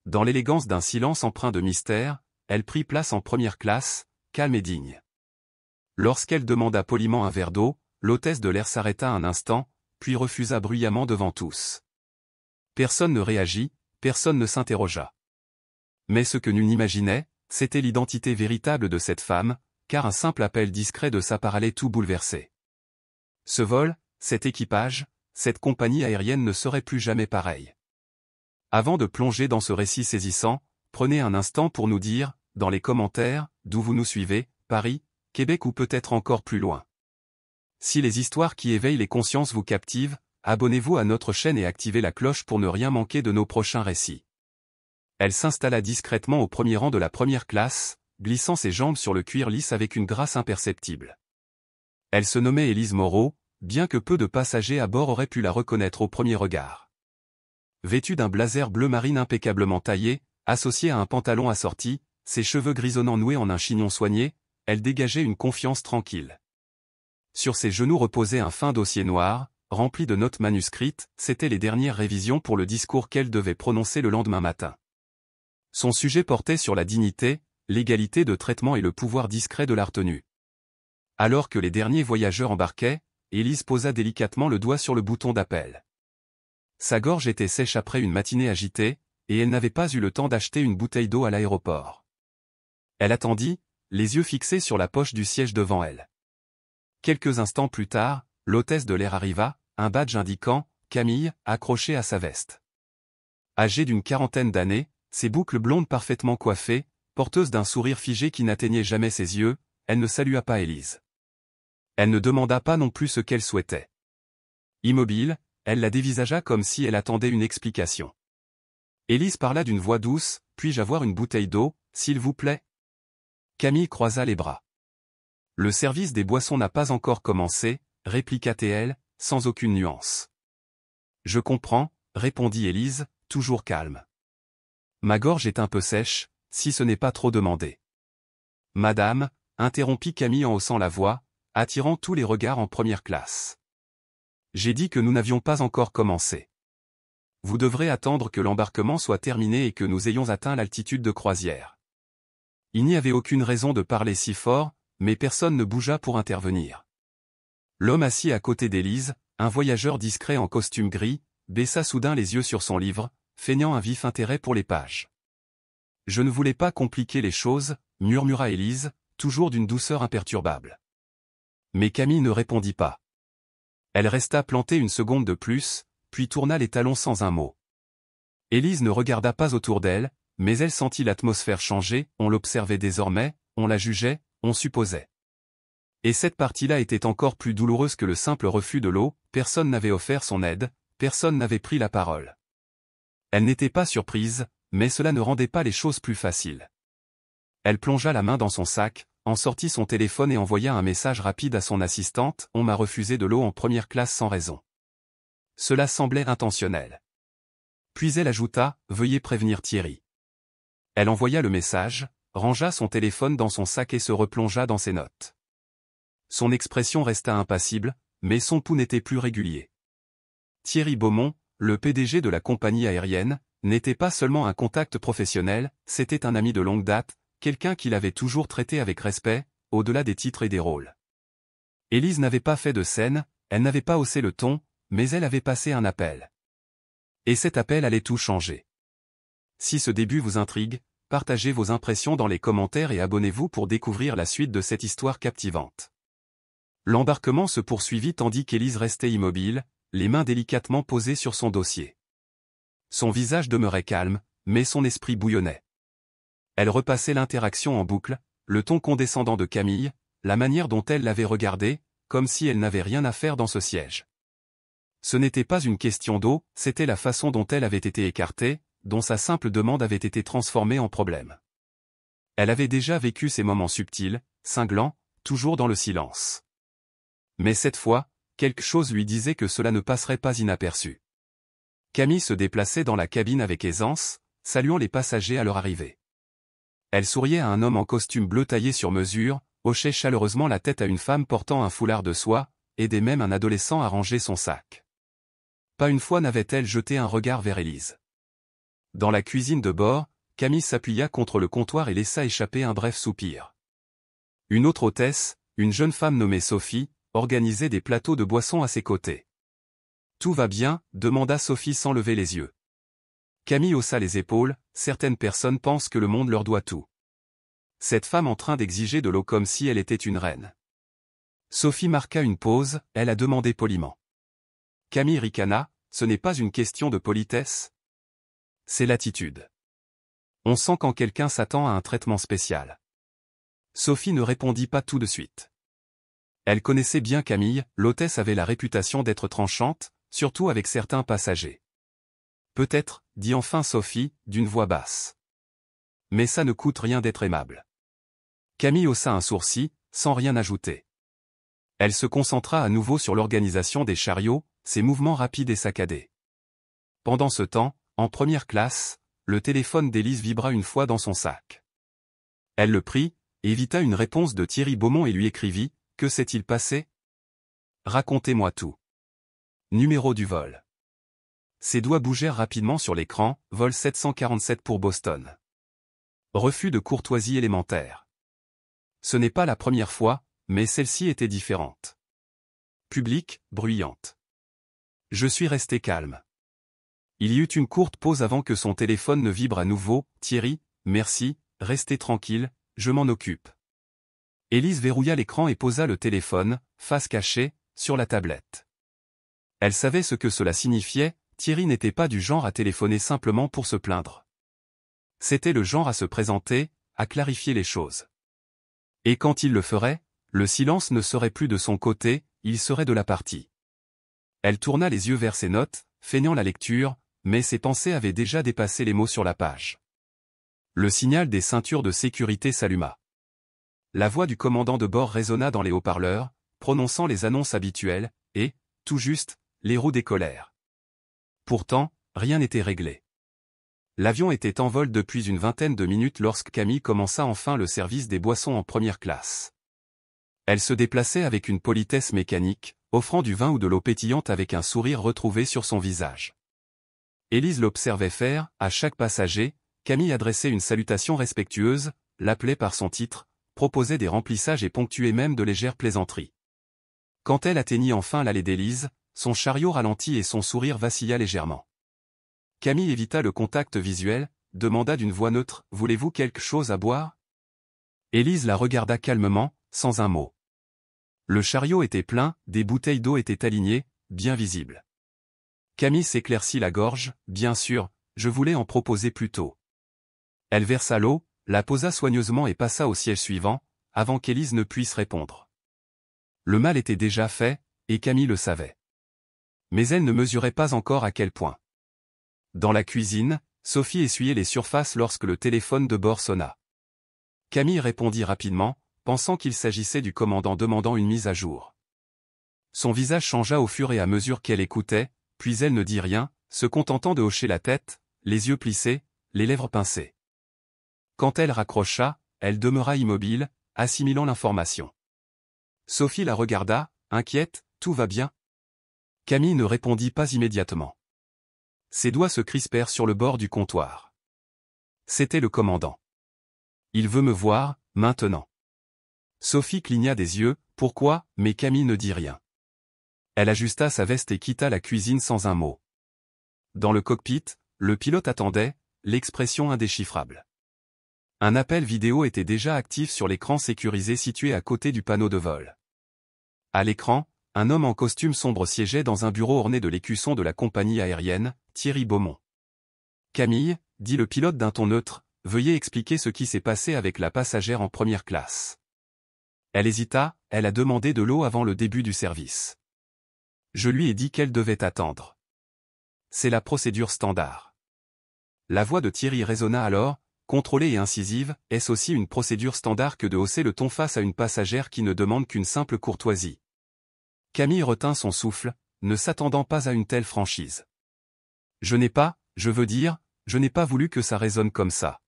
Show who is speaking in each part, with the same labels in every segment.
Speaker 1: dans l'élégance d'un silence empreint de mystère, elle prit place en première classe, calme et digne. Lorsqu'elle demanda poliment un verre d'eau, l'hôtesse de l'air s'arrêta un instant, puis refusa bruyamment devant tous. Personne ne réagit, personne ne s'interrogea. Mais ce que nul n'imaginait, c'était l'identité véritable de cette femme, car un simple appel discret de sa part allait tout bouleverser. Ce vol, cet équipage, cette compagnie aérienne ne serait plus jamais pareil. Avant de plonger dans ce récit saisissant, prenez un instant pour nous dire, dans les commentaires, d'où vous nous suivez, Paris, Québec ou peut-être encore plus loin. Si les histoires qui éveillent les consciences vous captivent, abonnez-vous à notre chaîne et activez la cloche pour ne rien manquer de nos prochains récits. Elle s'installa discrètement au premier rang de la première classe, glissant ses jambes sur le cuir lisse avec une grâce imperceptible. Elle se nommait Élise Moreau, bien que peu de passagers à bord auraient pu la reconnaître au premier regard. Vêtue d'un blazer bleu marine impeccablement taillé, associé à un pantalon assorti, ses cheveux grisonnants noués en un chignon soigné, elle dégageait une confiance tranquille. Sur ses genoux reposait un fin dossier noir, rempli de notes manuscrites, c'étaient les dernières révisions pour le discours qu'elle devait prononcer le lendemain matin. Son sujet portait sur la dignité, l'égalité de traitement et le pouvoir discret de la retenue. Alors que les derniers voyageurs embarquaient, Élise posa délicatement le doigt sur le bouton d'appel. Sa gorge était sèche après une matinée agitée, et elle n'avait pas eu le temps d'acheter une bouteille d'eau à l'aéroport. Elle attendit, les yeux fixés sur la poche du siège devant elle. Quelques instants plus tard, l'hôtesse de l'air arriva, un badge indiquant « Camille » accroché à sa veste. Âgée d'une quarantaine d'années, ses boucles blondes parfaitement coiffées, porteuse d'un sourire figé qui n'atteignait jamais ses yeux, elle ne salua pas Élise. Elle ne demanda pas non plus ce qu'elle souhaitait. Immobile, elle la dévisagea comme si elle attendait une explication. Élise parla d'une voix douce, « Puis-je avoir une bouteille d'eau, s'il vous plaît ?» Camille croisa les bras. « Le service des boissons n'a pas encore commencé, » répliqua-t-elle, sans aucune nuance. « Je comprends, » répondit Élise, toujours calme. « Ma gorge est un peu sèche, si ce n'est pas trop demandé. »« Madame, » interrompit Camille en haussant la voix, attirant tous les regards en première classe. « J'ai dit que nous n'avions pas encore commencé. Vous devrez attendre que l'embarquement soit terminé et que nous ayons atteint l'altitude de croisière. » Il n'y avait aucune raison de parler si fort, mais personne ne bougea pour intervenir. L'homme assis à côté d'Élise, un voyageur discret en costume gris, baissa soudain les yeux sur son livre, feignant un vif intérêt pour les pages. « Je ne voulais pas compliquer les choses, » murmura Élise, toujours d'une douceur imperturbable. Mais Camille ne répondit pas. Elle resta plantée une seconde de plus, puis tourna les talons sans un mot. Élise ne regarda pas autour d'elle, mais elle sentit l'atmosphère changer, on l'observait désormais, on la jugeait, on supposait. Et cette partie-là était encore plus douloureuse que le simple refus de l'eau, personne n'avait offert son aide, personne n'avait pris la parole. Elle n'était pas surprise, mais cela ne rendait pas les choses plus faciles. Elle plongea la main dans son sac, en sortit son téléphone et envoya un message rapide à son assistante, « On m'a refusé de l'eau en première classe sans raison. » Cela semblait intentionnel. Puis elle ajouta, « Veuillez prévenir Thierry. » Elle envoya le message, rangea son téléphone dans son sac et se replongea dans ses notes. Son expression resta impassible, mais son pouls n'était plus régulier. Thierry Beaumont, le PDG de la compagnie aérienne, n'était pas seulement un contact professionnel, c'était un ami de longue date, quelqu'un qu'il avait toujours traité avec respect, au-delà des titres et des rôles. Élise n'avait pas fait de scène, elle n'avait pas haussé le ton, mais elle avait passé un appel. Et cet appel allait tout changer. Si ce début vous intrigue, partagez vos impressions dans les commentaires et abonnez-vous pour découvrir la suite de cette histoire captivante. L'embarquement se poursuivit tandis qu'Élise restait immobile, les mains délicatement posées sur son dossier. Son visage demeurait calme, mais son esprit bouillonnait. Elle repassait l'interaction en boucle, le ton condescendant de Camille, la manière dont elle l'avait regardé, comme si elle n'avait rien à faire dans ce siège. Ce n'était pas une question d'eau, c'était la façon dont elle avait été écartée, dont sa simple demande avait été transformée en problème. Elle avait déjà vécu ces moments subtils, cinglants, toujours dans le silence. Mais cette fois, quelque chose lui disait que cela ne passerait pas inaperçu. Camille se déplaçait dans la cabine avec aisance, saluant les passagers à leur arrivée. Elle souriait à un homme en costume bleu taillé sur mesure, hochait chaleureusement la tête à une femme portant un foulard de soie, aidait même un adolescent à ranger son sac. Pas une fois n'avait-elle jeté un regard vers Élise. Dans la cuisine de bord, Camille s'appuya contre le comptoir et laissa échapper un bref soupir. Une autre hôtesse, une jeune femme nommée Sophie, organisait des plateaux de boissons à ses côtés. « Tout va bien ?» demanda Sophie sans lever les yeux. Camille haussa les épaules, certaines personnes pensent que le monde leur doit tout. Cette femme en train d'exiger de l'eau comme si elle était une reine. Sophie marqua une pause, elle a demandé poliment. Camille ricana, ce n'est pas une question de politesse. C'est l'attitude. On sent quand quelqu'un s'attend à un traitement spécial. Sophie ne répondit pas tout de suite. Elle connaissait bien Camille, l'hôtesse avait la réputation d'être tranchante, surtout avec certains passagers. Peut-être, dit enfin Sophie, d'une voix basse. Mais ça ne coûte rien d'être aimable. Camille haussa un sourcil, sans rien ajouter. Elle se concentra à nouveau sur l'organisation des chariots, ses mouvements rapides et saccadés. Pendant ce temps, en première classe, le téléphone d'Élise vibra une fois dans son sac. Elle le prit, évita une réponse de Thierry Beaumont et lui écrivit « Que s'est-il passé ? Racontez-moi tout. » Numéro du vol. Ses doigts bougèrent rapidement sur l'écran, vol 747 pour Boston. Refus de courtoisie élémentaire. Ce n'est pas la première fois, mais celle-ci était différente. Public, bruyante. Je suis resté calme. Il y eut une courte pause avant que son téléphone ne vibre à nouveau. Thierry, merci, restez tranquille, je m'en occupe. Élise verrouilla l'écran et posa le téléphone, face cachée, sur la tablette. Elle savait ce que cela signifiait, Thierry n'était pas du genre à téléphoner simplement pour se plaindre. C'était le genre à se présenter, à clarifier les choses. Et quand il le ferait, le silence ne serait plus de son côté, il serait de la partie. Elle tourna les yeux vers ses notes, feignant la lecture, mais ses pensées avaient déjà dépassé les mots sur la page. Le signal des ceintures de sécurité s'alluma. La voix du commandant de bord résonna dans les haut-parleurs, prononçant les annonces habituelles, et, tout juste, les roues décollèrent. Pourtant, rien n'était réglé. L'avion était en vol depuis une vingtaine de minutes lorsque Camille commença enfin le service des boissons en première classe. Elle se déplaçait avec une politesse mécanique, offrant du vin ou de l'eau pétillante avec un sourire retrouvé sur son visage. Élise l'observait faire, à chaque passager, Camille adressait une salutation respectueuse, l'appelait par son titre, proposait des remplissages et ponctuait même de légères plaisanteries. Quand elle atteignit enfin l'allée d'Élise, son chariot ralentit et son sourire vacilla légèrement. Camille évita le contact visuel, demanda d'une voix neutre « Voulez-vous quelque chose à boire ?» Élise la regarda calmement, sans un mot. Le chariot était plein, des bouteilles d'eau étaient alignées, bien visibles. Camille s'éclaircit la gorge, « Bien sûr, je voulais en proposer plus tôt. » Elle versa l'eau, la posa soigneusement et passa au siège suivant, avant qu'Élise ne puisse répondre. Le mal était déjà fait, et Camille le savait. Mais elle ne mesurait pas encore à quel point. Dans la cuisine, Sophie essuyait les surfaces lorsque le téléphone de bord sonna. Camille répondit rapidement, pensant qu'il s'agissait du commandant demandant une mise à jour. Son visage changea au fur et à mesure qu'elle écoutait, puis elle ne dit rien, se contentant de hocher la tête, les yeux plissés, les lèvres pincées. Quand elle raccrocha, elle demeura immobile, assimilant l'information. Sophie la regarda, inquiète, « Tout va bien ?» Camille ne répondit pas immédiatement. Ses doigts se crispèrent sur le bord du comptoir. C'était le commandant. « Il veut me voir, maintenant. » Sophie cligna des yeux, « Pourquoi ?» mais Camille ne dit rien. Elle ajusta sa veste et quitta la cuisine sans un mot. Dans le cockpit, le pilote attendait, l'expression indéchiffrable. Un appel vidéo était déjà actif sur l'écran sécurisé situé à côté du panneau de vol. À l'écran, un homme en costume sombre siégeait dans un bureau orné de l'écusson de la compagnie aérienne, Thierry Beaumont. « Camille, » dit le pilote d'un ton neutre, « veuillez expliquer ce qui s'est passé avec la passagère en première classe. » Elle hésita, elle a demandé de l'eau avant le début du service. Je lui ai dit qu'elle devait attendre. C'est la procédure standard. La voix de Thierry résonna alors, contrôlée et incisive, est-ce aussi une procédure standard que de hausser le ton face à une passagère qui ne demande qu'une simple courtoisie? Camille retint son souffle, ne s'attendant pas à une telle franchise. Je n'ai pas voulu que ça résonne comme ça.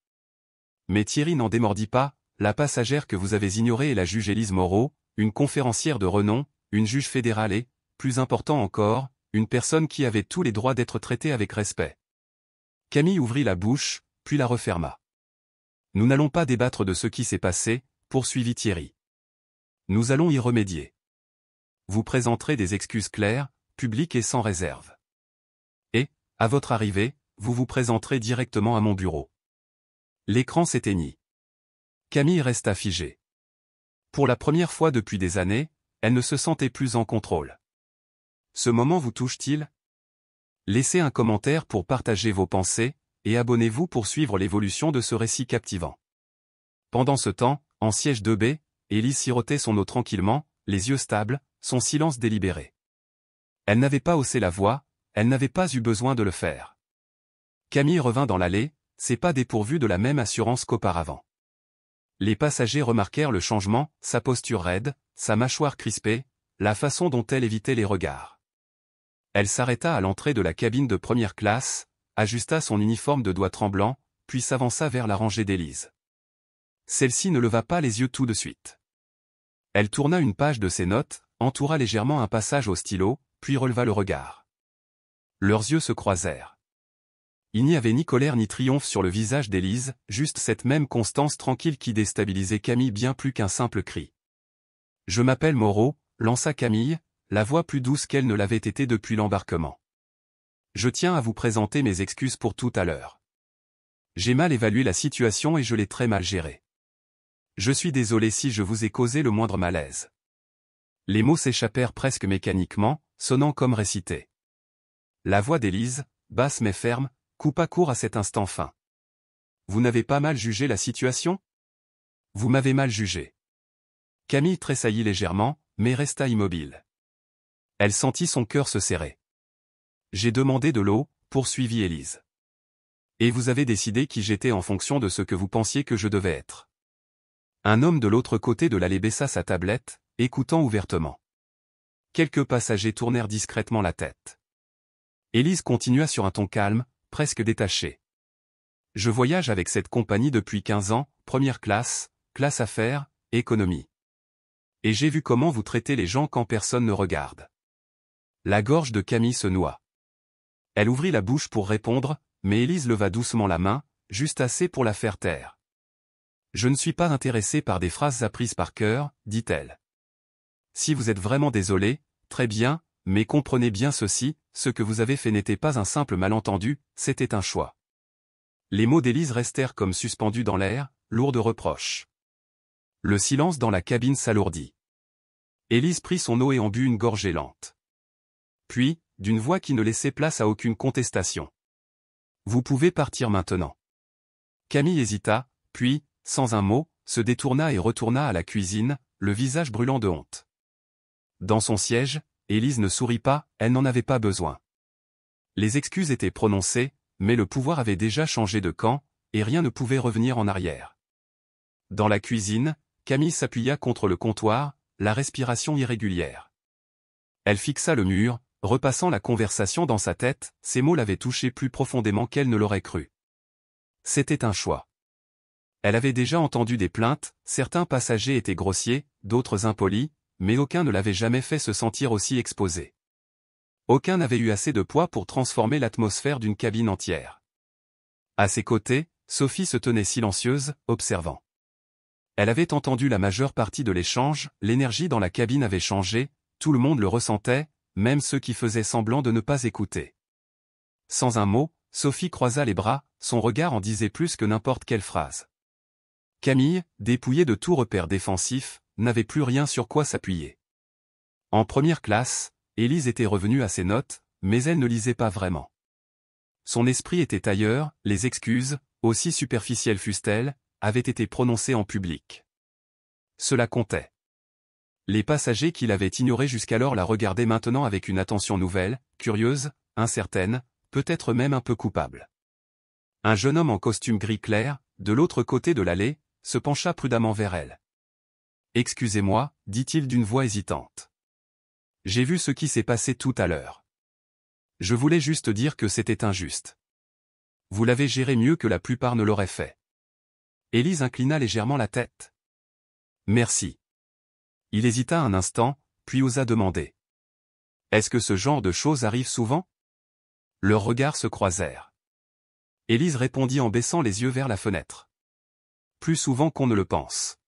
Speaker 1: Mais Thierry n'en démordit pas, la passagère que vous avez ignorée est la juge Élise Moreau, une conférencière de renom, une juge fédérale et, plus important encore, une personne qui avait tous les droits d'être traitée avec respect. Camille ouvrit la bouche, puis la referma. Nous n'allons pas débattre de ce qui s'est passé, poursuivit Thierry. Nous allons y remédier. Vous présenterez des excuses claires, publiques et sans réserve. Et, à votre arrivée, vous vous présenterez directement à mon bureau. L'écran s'éteignit. Camille resta figée. Pour la première fois depuis des années, elle ne se sentait plus en contrôle. Ce moment vous touche-t-il? Laissez un commentaire pour partager vos pensées, et abonnez-vous pour suivre l'évolution de ce récit captivant. Pendant ce temps, en siège 2B, Élise sirotait son eau tranquillement, les yeux stables, son silence délibéré. Elle n'avait pas haussé la voix, elle n'avait pas eu besoin de le faire. Camille revint dans l'allée, ses pas dépourvus de la même assurance qu'auparavant. Les passagers remarquèrent le changement, sa posture raide, sa mâchoire crispée, la façon dont elle évitait les regards. Elle s'arrêta à l'entrée de la cabine de première classe, ajusta son uniforme de doigts tremblants, puis s'avança vers la rangée d'Élise. Celle-ci ne leva pas les yeux tout de suite. Elle tourna une page de ses notes, entoura légèrement un passage au stylo, puis releva le regard. Leurs yeux se croisèrent. Il n'y avait ni colère ni triomphe sur le visage d'Élise, juste cette même constance tranquille qui déstabilisait Camille bien plus qu'un simple cri. « Je m'appelle Moreau », lança Camille, la voix plus douce qu'elle ne l'avait été depuis l'embarquement. « Je tiens à vous présenter mes excuses pour tout à l'heure. J'ai mal évalué la situation et je l'ai très mal gérée. Je suis désolé si je vous ai causé le moindre malaise. » Les mots s'échappèrent presque mécaniquement, sonnant comme récités. La voix d'Élise, basse mais ferme, coupa court à cet instant fin. « Vous n'avez pas mal jugé la situation? Vous m'avez mal jugé. » Camille tressaillit légèrement, mais resta immobile. Elle sentit son cœur se serrer. « J'ai demandé de l'eau, » poursuivit Élise. « Et vous avez décidé qui j'étais en fonction de ce que vous pensiez que je devais être. » Un homme de l'autre côté de l'allée baissa sa tablette, écoutant ouvertement. Quelques passagers tournèrent discrètement la tête. Élise continua sur un ton calme, presque détaché. « Je voyage avec cette compagnie depuis 15 ans, première classe, classe affaires, économie. Et j'ai vu comment vous traitez les gens quand personne ne regarde. » La gorge de Camille se noua. Elle ouvrit la bouche pour répondre, mais Élise leva doucement la main, juste assez pour la faire taire. « Je ne suis pas intéressée par des phrases apprises par cœur, dit-elle. Si vous êtes vraiment désolé, très bien, mais comprenez bien ceci, ce que vous avez fait n'était pas un simple malentendu, c'était un choix. » Les mots d'Élise restèrent comme suspendus dans l'air, lourds de reproches. Le silence dans la cabine s'alourdit. Élise prit son eau et en but une gorgée lente. Puis, d'une voix qui ne laissait place à aucune contestation. « Vous pouvez partir maintenant. » Camille hésita, puis, sans un mot, se détourna et retourna à la cuisine, le visage brûlant de honte. Dans son siège, Élise ne sourit pas, elle n'en avait pas besoin. Les excuses étaient prononcées, mais le pouvoir avait déjà changé de camp, et rien ne pouvait revenir en arrière. Dans la cuisine, Camille s'appuya contre le comptoir, la respiration irrégulière. Elle fixa le mur, repassant la conversation dans sa tête, ces mots l'avaient touchée plus profondément qu'elle ne l'aurait cru. C'était un choix. Elle avait déjà entendu des plaintes, certains passagers étaient grossiers, d'autres impolis, mais aucun ne l'avait jamais fait se sentir aussi exposé. Aucun n'avait eu assez de poids pour transformer l'atmosphère d'une cabine entière. À ses côtés, Sophie se tenait silencieuse, observant. Elle avait entendu la majeure partie de l'échange, l'énergie dans la cabine avait changé, tout le monde le ressentait, même ceux qui faisaient semblant de ne pas écouter. Sans un mot, Sophie croisa les bras, son regard en disait plus que n'importe quelle phrase. Camille, dépouillée de tout repère défensif, n'avait plus rien sur quoi s'appuyer. En première classe, Élise était revenue à ses notes, mais elle ne lisait pas vraiment. Son esprit était ailleurs, les excuses, aussi superficielles fussent-elles, avaient été prononcées en public. Cela comptait. Les passagers qui l'avaient ignorée jusqu'alors la regardaient maintenant avec une attention nouvelle, curieuse, incertaine, peut-être même un peu coupable. Un jeune homme en costume gris clair, de l'autre côté de l'allée, se pencha prudemment vers elle. « Excusez-moi, dit-il d'une voix hésitante. J'ai vu ce qui s'est passé tout à l'heure. Je voulais juste dire que c'était injuste. Vous l'avez géré mieux que la plupart ne l'auraient fait. » Élise inclina légèrement la tête. « Merci. » Il hésita un instant, puis osa demander. « Est-ce que ce genre de choses arrive souvent ?» Leurs regards se croisèrent. Élise répondit en baissant les yeux vers la fenêtre. Plus souvent qu'on ne le pense.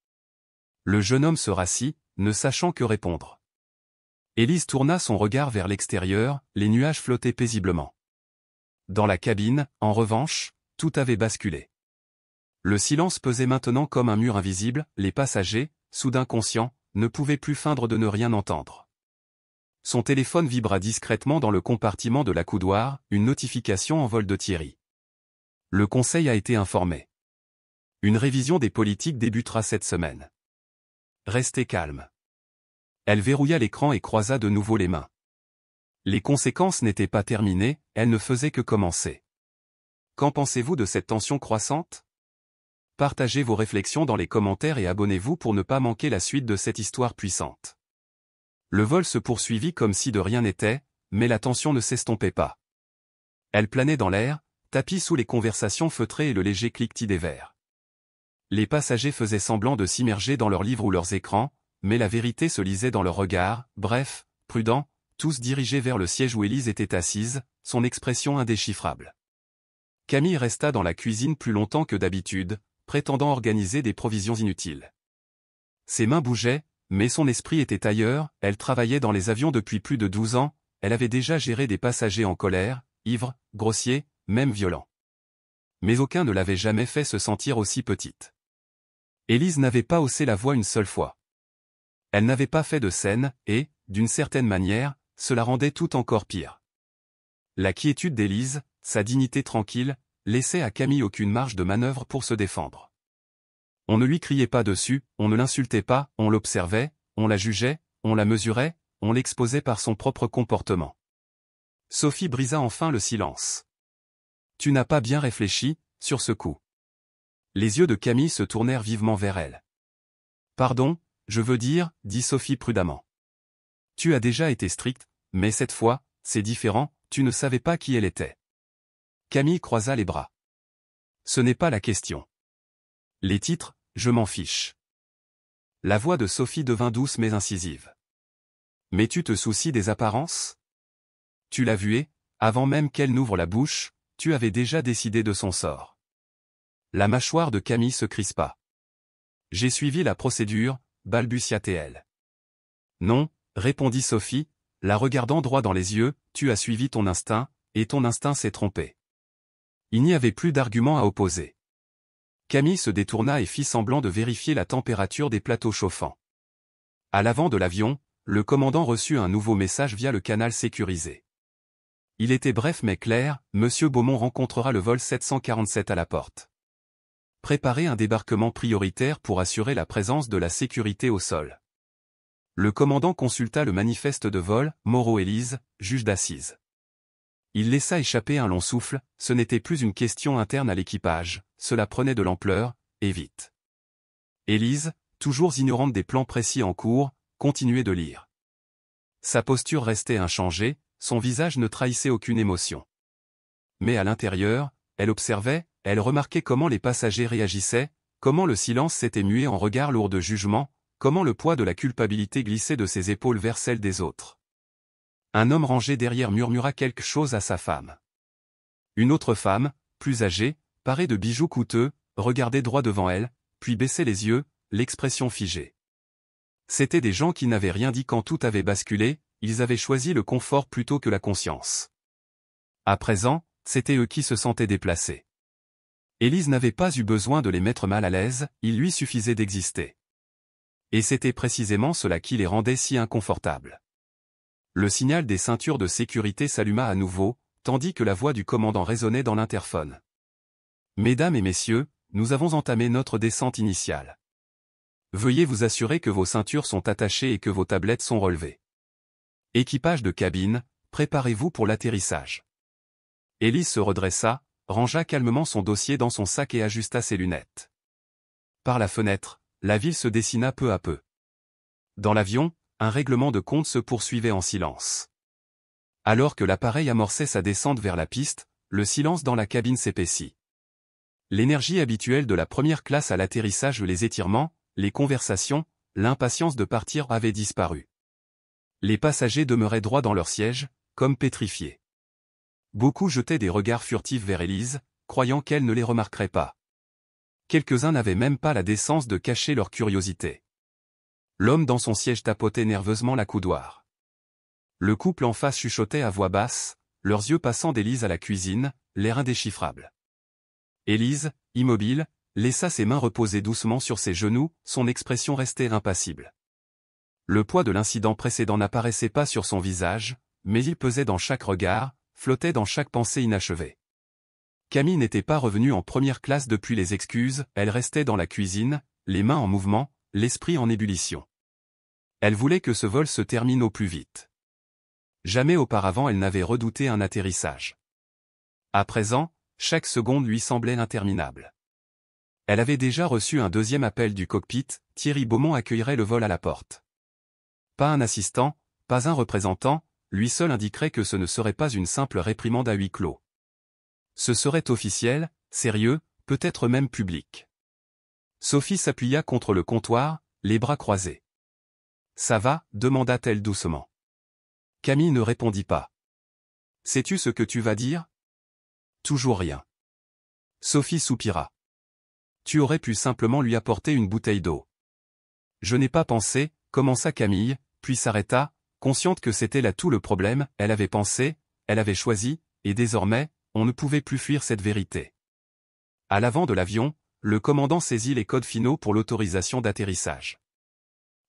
Speaker 1: Le jeune homme se rassit, ne sachant que répondre. Élise tourna son regard vers l'extérieur, les nuages flottaient paisiblement. Dans la cabine, en revanche, tout avait basculé. Le silence pesait maintenant comme un mur invisible, les passagers, soudain conscients, ne pouvaient plus feindre de ne rien entendre. Son téléphone vibra discrètement dans le compartiment de l'accoudoir, une notification en vol de Thierry. Le Conseil a été informé. Une révision des politiques débutera cette semaine. Restez calme. Elle verrouilla l'écran et croisa de nouveau les mains. Les conséquences n'étaient pas terminées, elles ne faisaient que commencer. Qu'en pensez-vous de cette tension croissante? Partagez vos réflexions dans les commentaires et abonnez-vous pour ne pas manquer la suite de cette histoire puissante. Le vol se poursuivit comme si de rien n'était, mais la tension ne s'estompait pas. Elle planait dans l'air, tapis sous les conversations feutrées et le léger cliquetis des verres. Les passagers faisaient semblant de s'immerger dans leurs livres ou leurs écrans, mais la vérité se lisait dans leurs regards, brefs, prudents, tous dirigés vers le siège où Élise était assise, son expression indéchiffrable. Camille resta dans la cuisine plus longtemps que d'habitude, prétendant organiser des provisions inutiles. Ses mains bougeaient, mais son esprit était ailleurs, elle travaillait dans les avions depuis plus de 12 ans, elle avait déjà géré des passagers en colère, ivres, grossiers, même violents. Mais aucun ne l'avait jamais fait se sentir aussi petite. Élise n'avait pas haussé la voix une seule fois. Elle n'avait pas fait de scène, et, d'une certaine manière, cela rendait tout encore pire. La quiétude d'Élise, sa dignité tranquille, laissait à Camille aucune marge de manœuvre pour se défendre. On ne lui criait pas dessus, on ne l'insultait pas, on l'observait, on la jugeait, on la mesurait, on l'exposait par son propre comportement. Sophie brisa enfin le silence. « Tu n'as pas bien réfléchi, sur ce coup. » Les yeux de Camille se tournèrent vivement vers elle. « Pardon, je veux dire, dit Sophie prudemment. Tu as déjà été stricte, mais cette fois, c'est différent, tu ne savais pas qui elle était. » Camille croisa les bras. « Ce n'est pas la question. Les titres, je m'en fiche. » La voix de Sophie devint douce mais incisive. « Mais tu te soucies des apparences? Tu l'as vue et, avant même qu'elle n'ouvre la bouche, tu avais déjà décidé de son sort. » La mâchoire de Camille se crispa. « J'ai suivi la procédure, balbutia-t-elle. »« Non, » répondit Sophie, la regardant droit dans les yeux, « tu as suivi ton instinct, et ton instinct s'est trompé. » Il n'y avait plus d'arguments à opposer. Camille se détourna et fit semblant de vérifier la température des plateaux chauffants. À l'avant de l'avion, le commandant reçut un nouveau message via le canal sécurisé. Il était bref mais clair, Monsieur Beaumont rencontrera le vol 747 à la porte. Préparez un débarquement prioritaire pour assurer la présence de la sécurité au sol. Le commandant consulta le manifeste de vol, Moreau-Élise, juge d'assises. Il laissa échapper un long souffle, ce n'était plus une question interne à l'équipage, cela prenait de l'ampleur, et vite. Élise, toujours ignorante des plans précis en cours, continuait de lire. Sa posture restait inchangée, son visage ne trahissait aucune émotion. Mais à l'intérieur, elle observait, elle remarquait comment les passagers réagissaient, comment le silence s'était mué en regards lourds de jugement, comment le poids de la culpabilité glissait de ses épaules vers celles des autres. Un homme rangé derrière murmura quelque chose à sa femme. Une autre femme, plus âgée, parée de bijoux coûteux, regardait droit devant elle, puis baissait les yeux, l'expression figée. C'étaient des gens qui n'avaient rien dit quand tout avait basculé, ils avaient choisi le confort plutôt que la conscience. À présent, c'étaient eux qui se sentaient déplacés. Élise n'avait pas eu besoin de les mettre mal à l'aise, il lui suffisait d'exister. Et c'était précisément cela qui les rendait si inconfortables. Le signal des ceintures de sécurité s'alluma à nouveau, tandis que la voix du commandant résonnait dans l'interphone. « Mesdames et messieurs, nous avons entamé notre descente initiale. Veuillez vous assurer que vos ceintures sont attachées et que vos tablettes sont relevées. Équipage de cabine, préparez-vous pour l'atterrissage. » Élise se redressa, rangea calmement son dossier dans son sac et ajusta ses lunettes. Par la fenêtre, la ville se dessina peu à peu. Dans l'avion, un règlement de compte se poursuivait en silence. Alors que l'appareil amorçait sa descente vers la piste, le silence dans la cabine s'épaissit. L'énergie habituelle de la première classe à l'atterrissage, les étirements, les conversations, l'impatience de partir avaient disparu. Les passagers demeuraient droits dans leur siège, comme pétrifiés. Beaucoup jetaient des regards furtifs vers Élise, croyant qu'elle ne les remarquerait pas. Quelques-uns n'avaient même pas la décence de cacher leur curiosité. L'homme dans son siège tapotait nerveusement l'accoudoir. Le couple en face chuchotait à voix basse, leurs yeux passant d'Élise à la cuisine, l'air indéchiffrable. Élise, immobile, laissa ses mains reposer doucement sur ses genoux, son expression restait impassible. Le poids de l'incident précédent n'apparaissait pas sur son visage, mais il pesait dans chaque regard, flottait dans chaque pensée inachevée. Camille n'était pas revenue en première classe depuis les excuses, elle restait dans la cuisine, les mains en mouvement, l'esprit en ébullition. Elle voulait que ce vol se termine au plus vite. Jamais auparavant elle n'avait redouté un atterrissage. À présent, chaque seconde lui semblait interminable. Elle avait déjà reçu un deuxième appel du cockpit, Thierry Beaumont accueillerait le vol à la porte. Pas un assistant, pas un représentant, lui seul indiquerait que ce ne serait pas une simple réprimande à huis clos. Ce serait officiel, sérieux, peut-être même public. Sophie s'appuya contre le comptoir, les bras croisés. « Ça va ?» demanda-t-elle doucement. Camille ne répondit pas. « Sais-tu ce que tu vas dire ?»« Toujours rien. » Sophie soupira. « Tu aurais pu simplement lui apporter une bouteille d'eau. »« Je n'ai pas pensé, » commença Camille, puis s'arrêta, consciente que c'était là tout le problème, elle avait pensé, elle avait choisi, et désormais, on ne pouvait plus fuir cette vérité. À l'avant de l'avion, le commandant saisit les codes finaux pour l'autorisation d'atterrissage.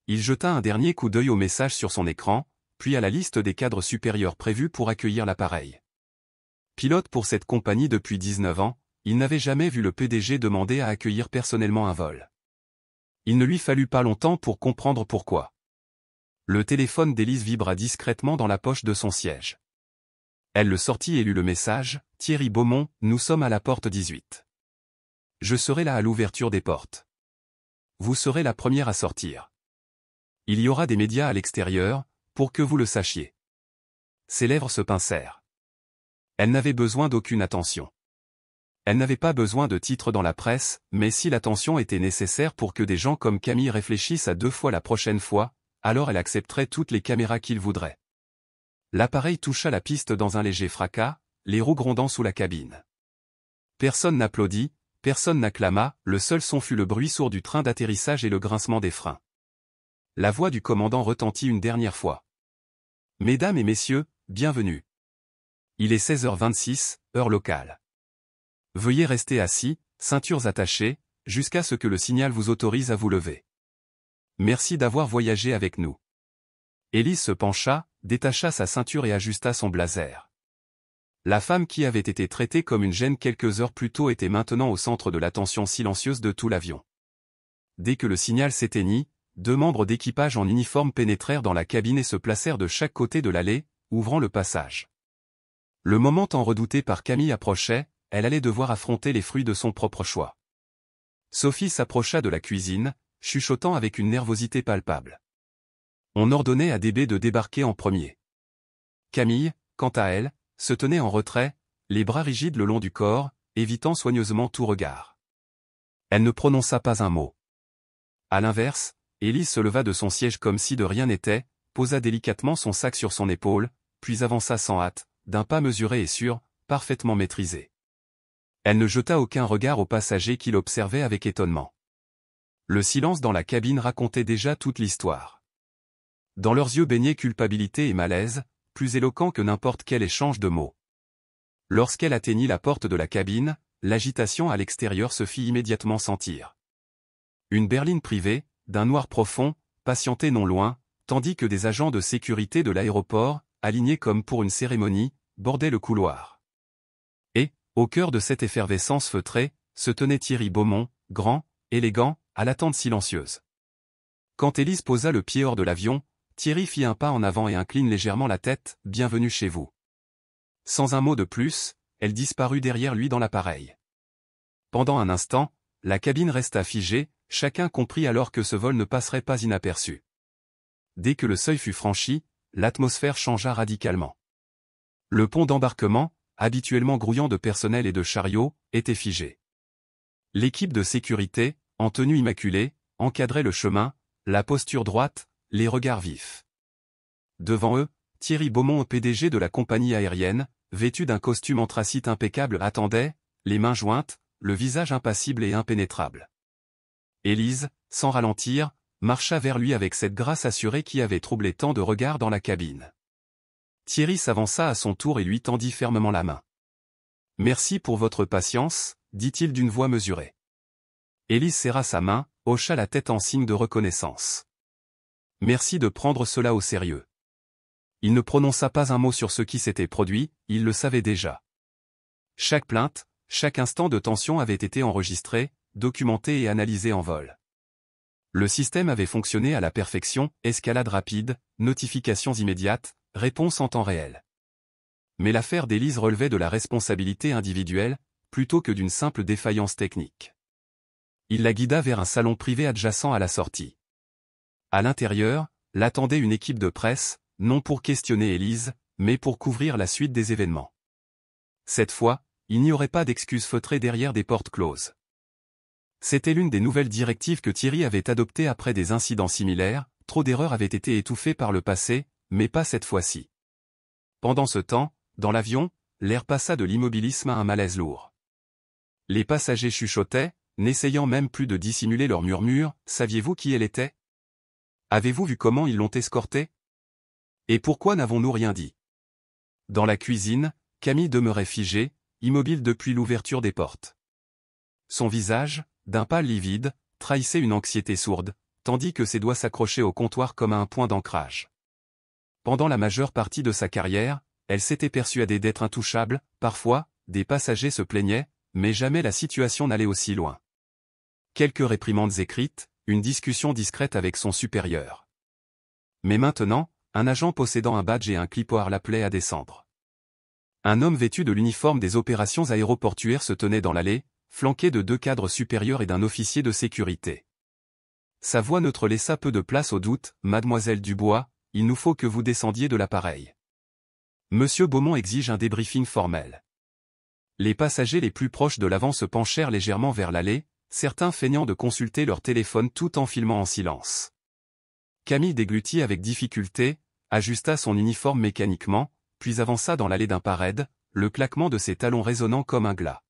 Speaker 1: Il jeta un dernier coup d'œil au message sur son écran, puis à la liste des cadres supérieurs prévus pour accueillir l'appareil. Pilote pour cette compagnie depuis 19 ans, il n'avait jamais vu le PDG demander à accueillir personnellement un vol. Il ne lui fallut pas longtemps pour comprendre pourquoi. Le téléphone d'Élise vibra discrètement dans la poche de son siège. Elle le sortit et lut le message, « Thierry Beaumont, nous sommes à la porte 18. Je serai là à l'ouverture des portes. Vous serez la première à sortir. Il y aura des médias à l'extérieur, pour que vous le sachiez. » Ses lèvres se pincèrent. Elle n'avait besoin d'aucune attention. Elle n'avait pas besoin de titres dans la presse, mais si l'attention était nécessaire pour que des gens comme Camille réfléchissent à 2 fois la prochaine fois, alors elle accepterait toutes les caméras qu'ils voudraient. L'appareil toucha la piste dans un léger fracas, les roues grondant sous la cabine. Personne n'applaudit, personne n'acclama, le seul son fut le bruit sourd du train d'atterrissage et le grincement des freins. La voix du commandant retentit une dernière fois. « Mesdames et messieurs, bienvenue. Il est 16h26, heure locale. Veuillez rester assis, ceintures attachées, jusqu'à ce que le signal vous autorise à vous lever. Merci d'avoir voyagé avec nous. » Élise se pencha, détacha sa ceinture et ajusta son blazer. La femme qui avait été traitée comme une gêne quelques heures plus tôt était maintenant au centre de l'attention silencieuse de tout l'avion. Dès que le signal s'éteignit, 2 membres d'équipage en uniforme pénétrèrent dans la cabine et se placèrent de chaque côté de l'allée, ouvrant le passage. Le moment tant redouté par Camille approchait, elle allait devoir affronter les fruits de son propre choix. Sophie s'approcha de la cuisine, chuchotant avec une nervosité palpable. On ordonnait à DB de débarquer en premier. Camille, quant à elle, se tenait en retrait, les bras rigides le long du corps, évitant soigneusement tout regard. Elle ne prononça pas un mot. À l'inverse, Élise se leva de son siège comme si de rien n'était, posa délicatement son sac sur son épaule, puis avança sans hâte, d'un pas mesuré et sûr, parfaitement maîtrisé. Elle ne jeta aucun regard aux passagers qui l'observaient avec étonnement. Le silence dans la cabine racontait déjà toute l'histoire. Dans leurs yeux baignaient culpabilité et malaise, plus éloquents que n'importe quel échange de mots. Lorsqu'elle atteignit la porte de la cabine, l'agitation à l'extérieur se fit immédiatement sentir. Une berline privée, d'un noir profond, patientait non loin, tandis que des agents de sécurité de l'aéroport, alignés comme pour une cérémonie, bordaient le couloir. Et, au cœur de cette effervescence feutrée, se tenait Thierry Beaumont, grand, élégant, à l'attente silencieuse. Quand Élise posa le pied hors de l'avion, Thierry fit un pas en avant et incline légèrement la tête, « Bienvenue chez vous. » Sans un mot de plus, elle disparut derrière lui dans l'appareil. Pendant un instant, la cabine resta figée, chacun comprit alors que ce vol ne passerait pas inaperçu. Dès que le seuil fut franchi, l'atmosphère changea radicalement. Le pont d'embarquement, habituellement grouillant de personnel et de chariots, était figé. L'équipe de sécurité, en tenue immaculée, encadrait le chemin, la posture droite, les regards vifs. Devant eux, Thierry Beaumont, PDG de la compagnie aérienne, vêtu d'un costume anthracite impeccable, attendait, les mains jointes, le visage impassible et impénétrable. Élise, sans ralentir, marcha vers lui avec cette grâce assurée qui avait troublé tant de regards dans la cabine. Thierry s'avança à son tour et lui tendit fermement la main. « Merci pour votre patience, dit-il d'une voix mesurée. Élise serra sa main, hocha la tête en signe de reconnaissance. Merci de prendre cela au sérieux. Il ne prononça pas un mot sur ce qui s'était produit, il le savait déjà. Chaque plainte, chaque instant de tension avait été enregistré, documenté et analysé en vol. Le système avait fonctionné à la perfection, escalade rapide, notifications immédiates, réponse en temps réel. Mais l'affaire d'Élise relevait de la responsabilité individuelle, plutôt que d'une simple défaillance technique. Il la guida vers un salon privé adjacent à la sortie. À l'intérieur, l'attendait une équipe de presse, non pour questionner Élise, mais pour couvrir la suite des événements. Cette fois, il n'y aurait pas d'excuses feutrées derrière des portes closes. C'était l'une des nouvelles directives que Thierry avait adoptées après des incidents similaires, trop d'erreurs avaient été étouffées par le passé, mais pas cette fois-ci. Pendant ce temps, dans l'avion, l'air passa de l'immobilisme à un malaise lourd. Les passagers chuchotaient, n'essayant même plus de dissimuler leurs murmures. « Saviez-vous qui elle était ? Avez-vous vu comment ils l'ont escortée ? Et pourquoi n'avons-nous rien dit ?» Dans la cuisine, Camille demeurait figée, immobile depuis l'ouverture des portes. Son visage, d'un pâle livide, trahissait une anxiété sourde, tandis que ses doigts s'accrochaient au comptoir comme à un point d'ancrage. Pendant la majeure partie de sa carrière, elle s'était persuadée d'être intouchable. Parfois, des passagers se plaignaient, mais jamais la situation n'allait aussi loin. Quelques réprimandes écrites, une discussion discrète avec son supérieur. Mais maintenant, un agent possédant un badge et un clipboard l'appelait à descendre. Un homme vêtu de l'uniforme des opérations aéroportuaires se tenait dans l'allée, flanqué de 2 cadres supérieurs et d'un officier de sécurité. Sa voix neutre laissa peu de place au doute. « Mademoiselle Dubois, il nous faut que vous descendiez de l'appareil. Monsieur Beaumont exige un débriefing formel. » Les passagers les plus proches de l'avant se penchèrent légèrement vers l'allée, certains feignant de consulter leur téléphone tout en filmant en silence. Camille déglutit avec difficulté, ajusta son uniforme mécaniquement, puis avança dans l'allée d'un pas raide, le claquement de ses talons résonnant comme un glas.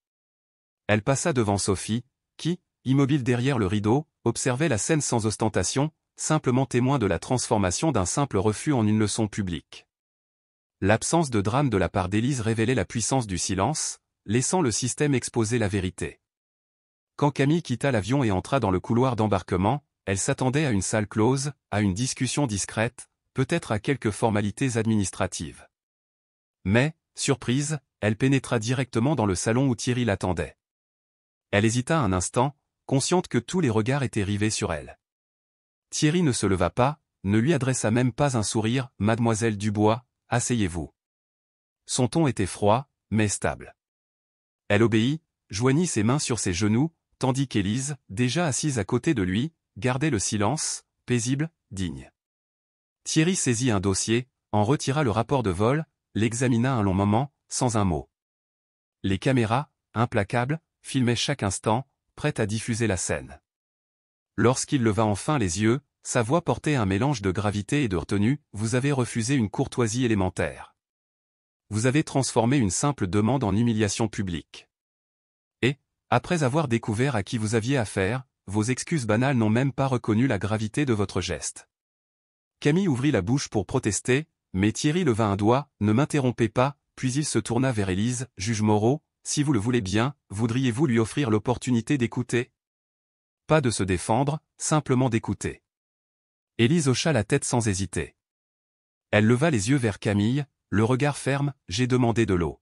Speaker 1: Elle passa devant Sophie, qui, immobile derrière le rideau, observait la scène sans ostentation, simplement témoin de la transformation d'un simple refus en une leçon publique. L'absence de drame de la part d'Élise révélait la puissance du silence, laissant le système exposer la vérité. Quand Camille quitta l'avion et entra dans le couloir d'embarquement, elle s'attendait à une salle close, à une discussion discrète, peut-être à quelques formalités administratives. Mais, surprise, elle pénétra directement dans le salon où Thierry l'attendait. Elle hésita un instant, consciente que tous les regards étaient rivés sur elle. Thierry ne se leva pas, ne lui adressa même pas un sourire. « Mademoiselle Dubois, asseyez-vous. » Son ton était froid, mais stable. Elle obéit, joignit ses mains sur ses genoux, tandis qu'Élise, déjà assise à côté de lui, gardait le silence, paisible, digne. Thierry saisit un dossier, en retira le rapport de vol, l'examina un long moment, sans un mot. Les caméras, implacables, filmaient chaque instant, prêtes à diffuser la scène. Lorsqu'il leva enfin les yeux, sa voix portait un mélange de gravité et de retenue. « Vous avez refusé une courtoisie élémentaire. Vous avez transformé une simple demande en humiliation publique. Et, après avoir découvert à qui vous aviez affaire, vos excuses banales n'ont même pas reconnu la gravité de votre geste. » Camille ouvrit la bouche pour protester, mais Thierry leva un doigt. « Ne m'interrompez pas », puis il se tourna vers Élise. « Juge Moreau, si vous le voulez bien, voudriez-vous lui offrir l'opportunité d'écouter ? » Pas de se défendre, simplement d'écouter. Élise hocha la tête sans hésiter. Elle leva les yeux vers Camille, le regard ferme. « J'ai demandé de l'eau.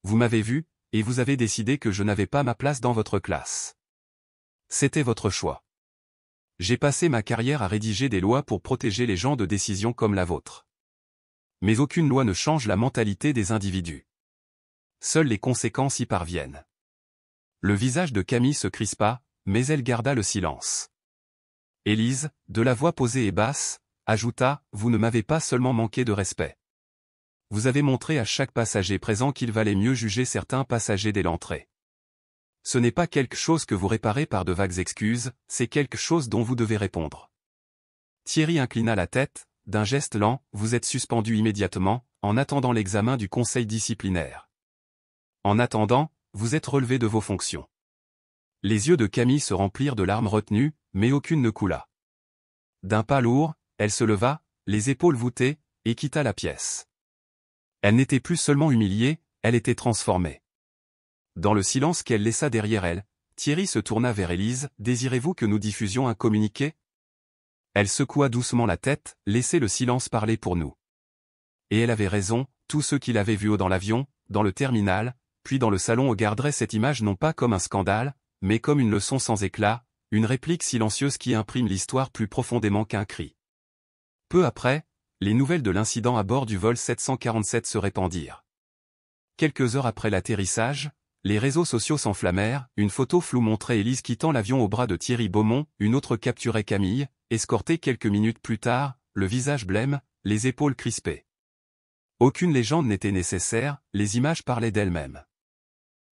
Speaker 1: Vous m'avez vu, et vous avez décidé que je n'avais pas ma place dans votre classe. C'était votre choix. J'ai passé ma carrière à rédiger des lois pour protéger les gens de décisions comme la vôtre. Mais aucune loi ne change la mentalité des individus. Seules les conséquences y parviennent. » Le visage de Camille se crispa, mais elle garda le silence. Élise, de la voix posée et basse, ajouta. « Vous ne m'avez pas seulement manqué de respect. Vous avez montré à chaque passager présent qu'il valait mieux juger certains passagers dès l'entrée. Ce n'est pas quelque chose que vous réparez par de vagues excuses, c'est quelque chose dont vous devez répondre. » Thierry inclina la tête, d'un geste lent. « Vous êtes suspendu immédiatement, en attendant l'examen du conseil disciplinaire. En attendant, vous êtes relevé de vos fonctions. » Les yeux de Camille se remplirent de larmes retenues, mais aucune ne coula. D'un pas lourd, elle se leva, les épaules voûtées, et quitta la pièce. Elle n'était plus seulement humiliée, elle était transformée. Dans le silence qu'elle laissa derrière elle, Thierry se tourna vers Élise. « Désirez-vous que nous diffusions un communiqué ?» Elle secoua doucement la tête, laissez le silence parler pour nous. Et elle avait raison, tous ceux qui l'avaient vue dans l'avion, dans le terminal, puis dans le salon regarderaient cette image non pas comme un scandale, mais comme une leçon sans éclat, une réplique silencieuse qui imprime l'histoire plus profondément qu'un cri. Peu après, les nouvelles de l'incident à bord du vol 747 se répandirent. Quelques heures après l'atterrissage, les réseaux sociaux s'enflammèrent, une photo floue montrait Élise quittant l'avion au bras de Thierry Beaumont, une autre capturait Camille, escortée quelques minutes plus tard, le visage blême, les épaules crispées. Aucune légende n'était nécessaire, les images parlaient d'elles-mêmes.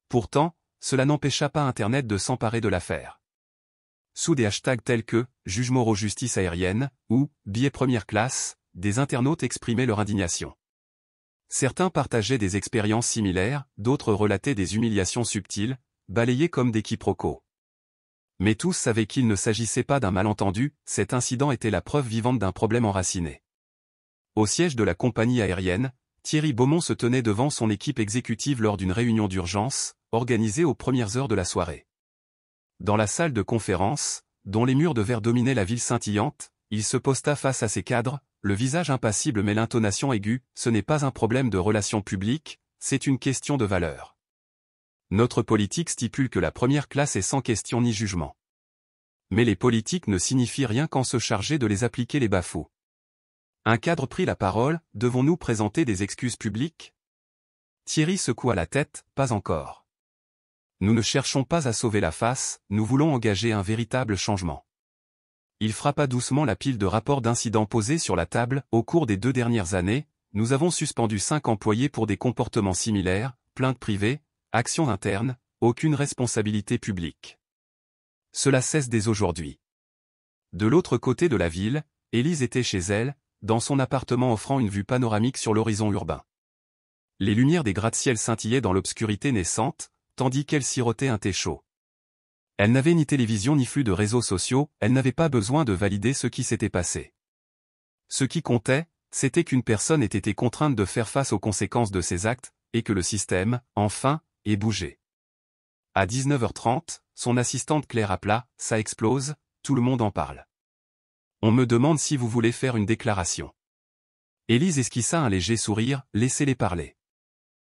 Speaker 1: Pourtant, cela n'empêcha pas Internet de s'emparer de l'affaire. Sous des hashtags tels que « Juge Moreau justice aérienne » ou « Billet première classe », des internautes exprimaient leur indignation. Certains partageaient des expériences similaires, d'autres relataient des humiliations subtiles, balayées comme des quiproquos. Mais tous savaient qu'il ne s'agissait pas d'un malentendu, cet incident était la preuve vivante d'un problème enraciné. Au siège de la compagnie aérienne, Thierry Beaumont se tenait devant son équipe exécutive lors d'une réunion d'urgence, organisée aux premières heures de la soirée. Dans la salle de conférence, dont les murs de verre dominaient la ville scintillante, il se posta face à ses cadres, le visage impassible mais l'intonation aiguë, ce n'est pas un problème de relations publiques, c'est une question de valeur. Notre politique stipule que la première classe est sans question ni jugement. Mais les politiques ne signifient rien qu'en se charger de les appliquer les bafouent. Un cadre prit la parole, devons-nous présenter des excuses publiques ? Thierry secoua la tête, pas encore. Nous ne cherchons pas à sauver la face, nous voulons engager un véritable changement. Il frappa doucement la pile de rapports d'incidents posés sur la table. Au cours des 2 dernières années, nous avons suspendu 5 employés pour des comportements similaires, plaintes privées, actions internes, aucune responsabilité publique. Cela cesse dès aujourd'hui. De l'autre côté de la ville, Élise était chez elle, dans son appartement offrant une vue panoramique sur l'horizon urbain. Les lumières des gratte-ciel scintillaient dans l'obscurité naissante, tandis qu'elle sirotait un thé chaud. Elle n'avait ni télévision ni flux de réseaux sociaux, elle n'avait pas besoin de valider ce qui s'était passé. Ce qui comptait, c'était qu'une personne ait été contrainte de faire face aux conséquences de ses actes, et que le système, enfin, ait bougé. À 19h30, son assistante Claire appela, « Ça explose, tout le monde en parle. On me demande si vous voulez faire une déclaration. » Élise esquissa un léger sourire, « Laissez-les parler. »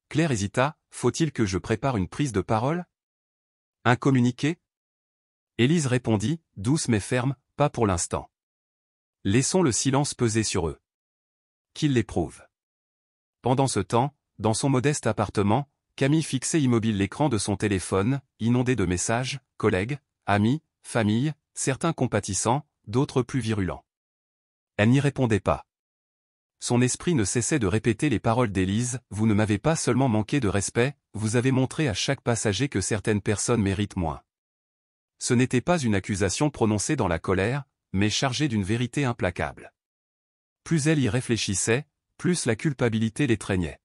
Speaker 1: Claire hésita, « Faut-il que je prépare une prise de parole ? Un communiqué ? » Élise répondit, douce mais ferme, « Pas pour l'instant. Laissons le silence peser sur eux. Qu'ils l'éprouvent. » Pendant ce temps, dans son modeste appartement, Camille fixait immobile l'écran de son téléphone, inondé de messages, collègues, amis, famille, certains compatissants, d'autres plus virulents. Elle n'y répondait pas. Son esprit ne cessait de répéter les paroles d'Élise, « Vous ne m'avez pas seulement manqué de respect, vous avez montré à chaque passager que certaines personnes méritent moins. » Ce n'était pas une accusation prononcée dans la colère, mais chargée d'une vérité implacable. Plus elle y réfléchissait, plus la culpabilité l'étreignait.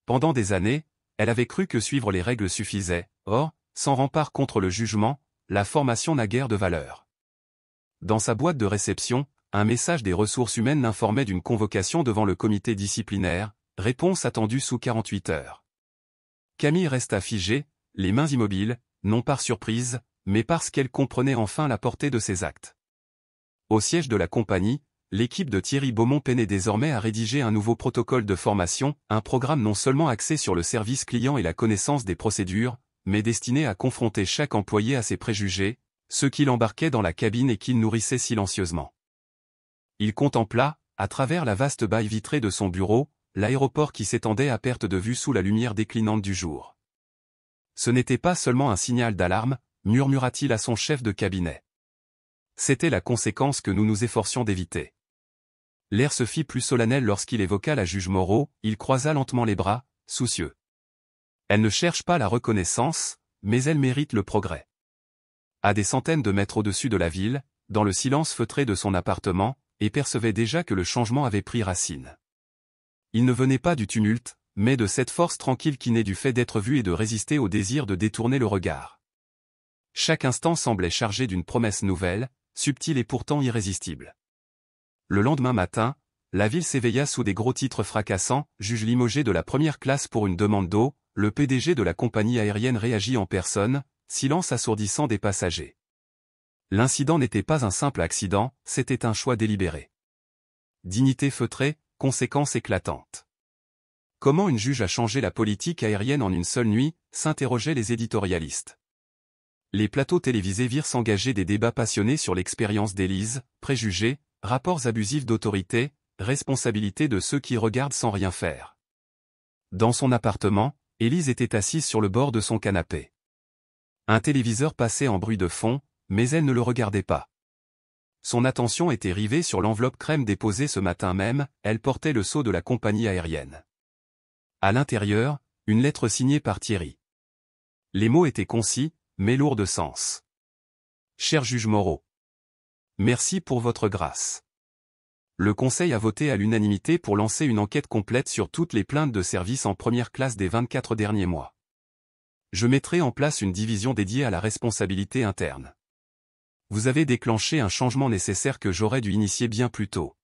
Speaker 1: Pendant des années, elle avait cru que suivre les règles suffisait, or, sans rempart contre le jugement, la formation n'a guère de valeur. Dans sa boîte de réception, un message des ressources humaines l'informait d'une convocation devant le comité disciplinaire, réponse attendue sous 48 heures. Camille resta figée, les mains immobiles, non par surprise, mais parce qu'elle comprenait enfin la portée de ses actes. Au siège de la compagnie, l'équipe de Thierry Beaumont peinait désormais à rédiger un nouveau protocole de formation, un programme non seulement axé sur le service client et la connaissance des procédures, mais destiné à confronter chaque employé à ses préjugés, ceux qu'il embarquait dans la cabine et qu'il nourrissait silencieusement. Il contempla, à travers la vaste baille vitrée de son bureau, l'aéroport qui s'étendait à perte de vue sous la lumière déclinante du jour. Ce n'était pas seulement un signal d'alarme, murmura-t-il à son chef de cabinet. C'était la conséquence que nous nous efforcions d'éviter. L'air se fit plus solennel lorsqu'il évoqua la juge Moreau, il croisa lentement les bras, soucieux. Elle ne cherche pas la reconnaissance, mais elle mérite le progrès. À des centaines de mètres au-dessus de la ville, dans le silence feutré de son appartement, et percevait déjà que le changement avait pris racine. Il ne venait pas du tumulte, mais de cette force tranquille qui naît du fait d'être vue et de résister au désir de détourner le regard. Chaque instant semblait chargé d'une promesse nouvelle, subtile et pourtant irrésistible. Le lendemain matin, la ville s'éveilla sous des gros titres fracassants, juge limogé de la première classe pour une demande d'eau, le PDG de la compagnie aérienne réagit en personne, silence assourdissant des passagers. L'incident n'était pas un simple accident, c'était un choix délibéré. Dignité feutrée, conséquences éclatantes. Comment une juge a changé la politique aérienne en une seule nuit, s'interrogeaient les éditorialistes. Les plateaux télévisés virent s'engager des débats passionnés sur l'expérience d'Élise, préjugés, rapports abusifs d'autorité, responsabilité de ceux qui regardent sans rien faire. Dans son appartement, Élise était assise sur le bord de son canapé. Un téléviseur passait en bruit de fond, mais elle ne le regardait pas. Son attention était rivée sur l'enveloppe crème déposée ce matin même, elle portait le sceau de la compagnie aérienne. À l'intérieur, une lettre signée par Thierry. Les mots étaient concis, mais lourds de sens. Cher juge Moreau. Merci pour votre grâce. Le Conseil a voté à l'unanimité pour lancer une enquête complète sur toutes les plaintes de service en première classe des 24 derniers mois. Je mettrai en place une division dédiée à la responsabilité interne. Vous avez déclenché un changement nécessaire que j'aurais dû initier bien plus tôt.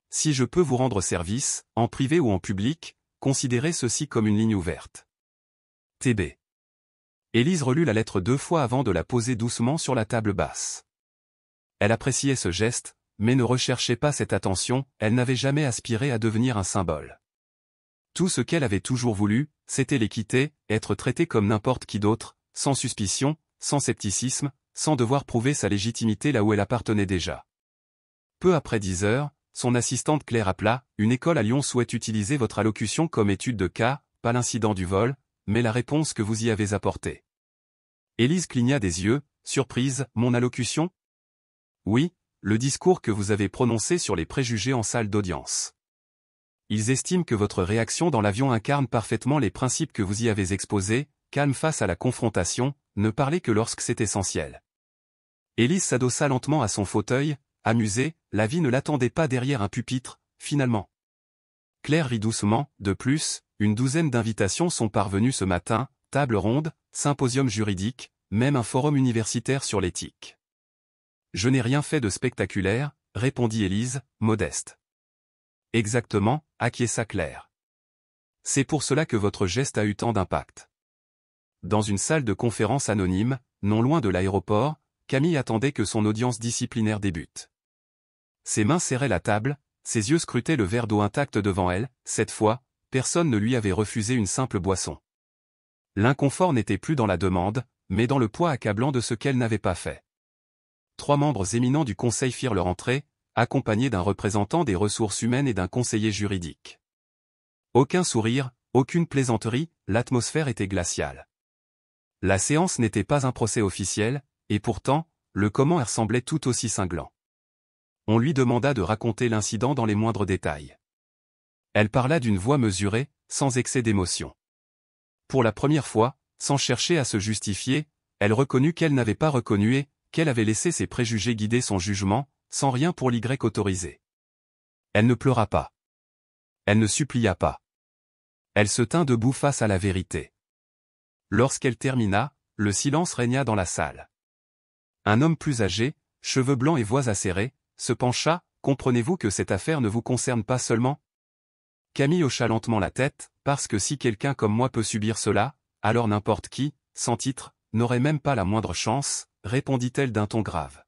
Speaker 1: Si je peux vous rendre service, en privé ou en public, considérez ceci comme une ligne ouverte. TB. Élise relut la lettre 2 fois avant de la poser doucement sur la table basse. Elle appréciait ce geste, mais ne recherchait pas cette attention, elle n'avait jamais aspiré à devenir un symbole. Tout ce qu'elle avait toujours voulu, c'était l'équité, être traitée comme n'importe qui d'autre, sans suspicion, sans scepticisme, sans devoir prouver sa légitimité là où elle appartenait déjà. Peu après 10 heures, son assistante Claire appela, une école à Lyon souhaite utiliser votre allocution comme étude de cas, pas l'incident du vol, mais la réponse que vous y avez apportée. Élise cligna des yeux, surprise, mon allocution ? Oui, le discours que vous avez prononcé sur les préjugés en salle d'audience. Ils estiment que votre réaction dans l'avion incarne parfaitement les principes que vous y avez exposés, calme face à la confrontation, ne parler que lorsque c'est essentiel. Élise s'adossa lentement à son fauteuil, amusée, la vie ne l'attendait pas derrière un pupitre, finalement. Claire rit doucement, de plus, une douzaine d'invitations sont parvenues ce matin, table ronde, symposium juridique, même un forum universitaire sur l'éthique. Je n'ai rien fait de spectaculaire, répondit Élise, modeste. Exactement, acquiesça Claire. C'est pour cela que votre geste a eu tant d'impact. Dans une salle de conférence anonyme, non loin de l'aéroport, Camille attendait que son audience disciplinaire débute. Ses mains serraient la table, ses yeux scrutaient le verre d'eau intact devant elle, cette fois, personne ne lui avait refusé une simple boisson. L'inconfort n'était plus dans la demande, mais dans le poids accablant de ce qu'elle n'avait pas fait. 3 membres éminents du Conseil firent leur entrée, accompagnés d'un représentant des ressources humaines et d'un conseiller juridique. Aucun sourire, aucune plaisanterie, l'atmosphère était glaciale. La séance n'était pas un procès officiel, et pourtant, le comment semblait tout aussi cinglant. On lui demanda de raconter l'incident dans les moindres détails. Elle parla d'une voix mesurée, sans excès d'émotion. Pour la première fois, sans chercher à se justifier, elle reconnut qu'elle n'avait pas reconnu et qu'elle avait laissé ses préjugés guider son jugement, sans rien pour l'Y autoriser. Elle ne pleura pas. Elle ne supplia pas. Elle se tint debout face à la vérité. Lorsqu'elle termina, le silence régna dans la salle. Un homme plus âgé, cheveux blancs et voix acérée, se pencha, comprenez-vous que cette affaire ne vous concerne pas seulement ? Camille hocha lentement la tête, parce que si quelqu'un comme moi peut subir cela, alors n'importe qui, sans titre, n'aurait même pas la moindre chance, répondit-elle d'un ton grave.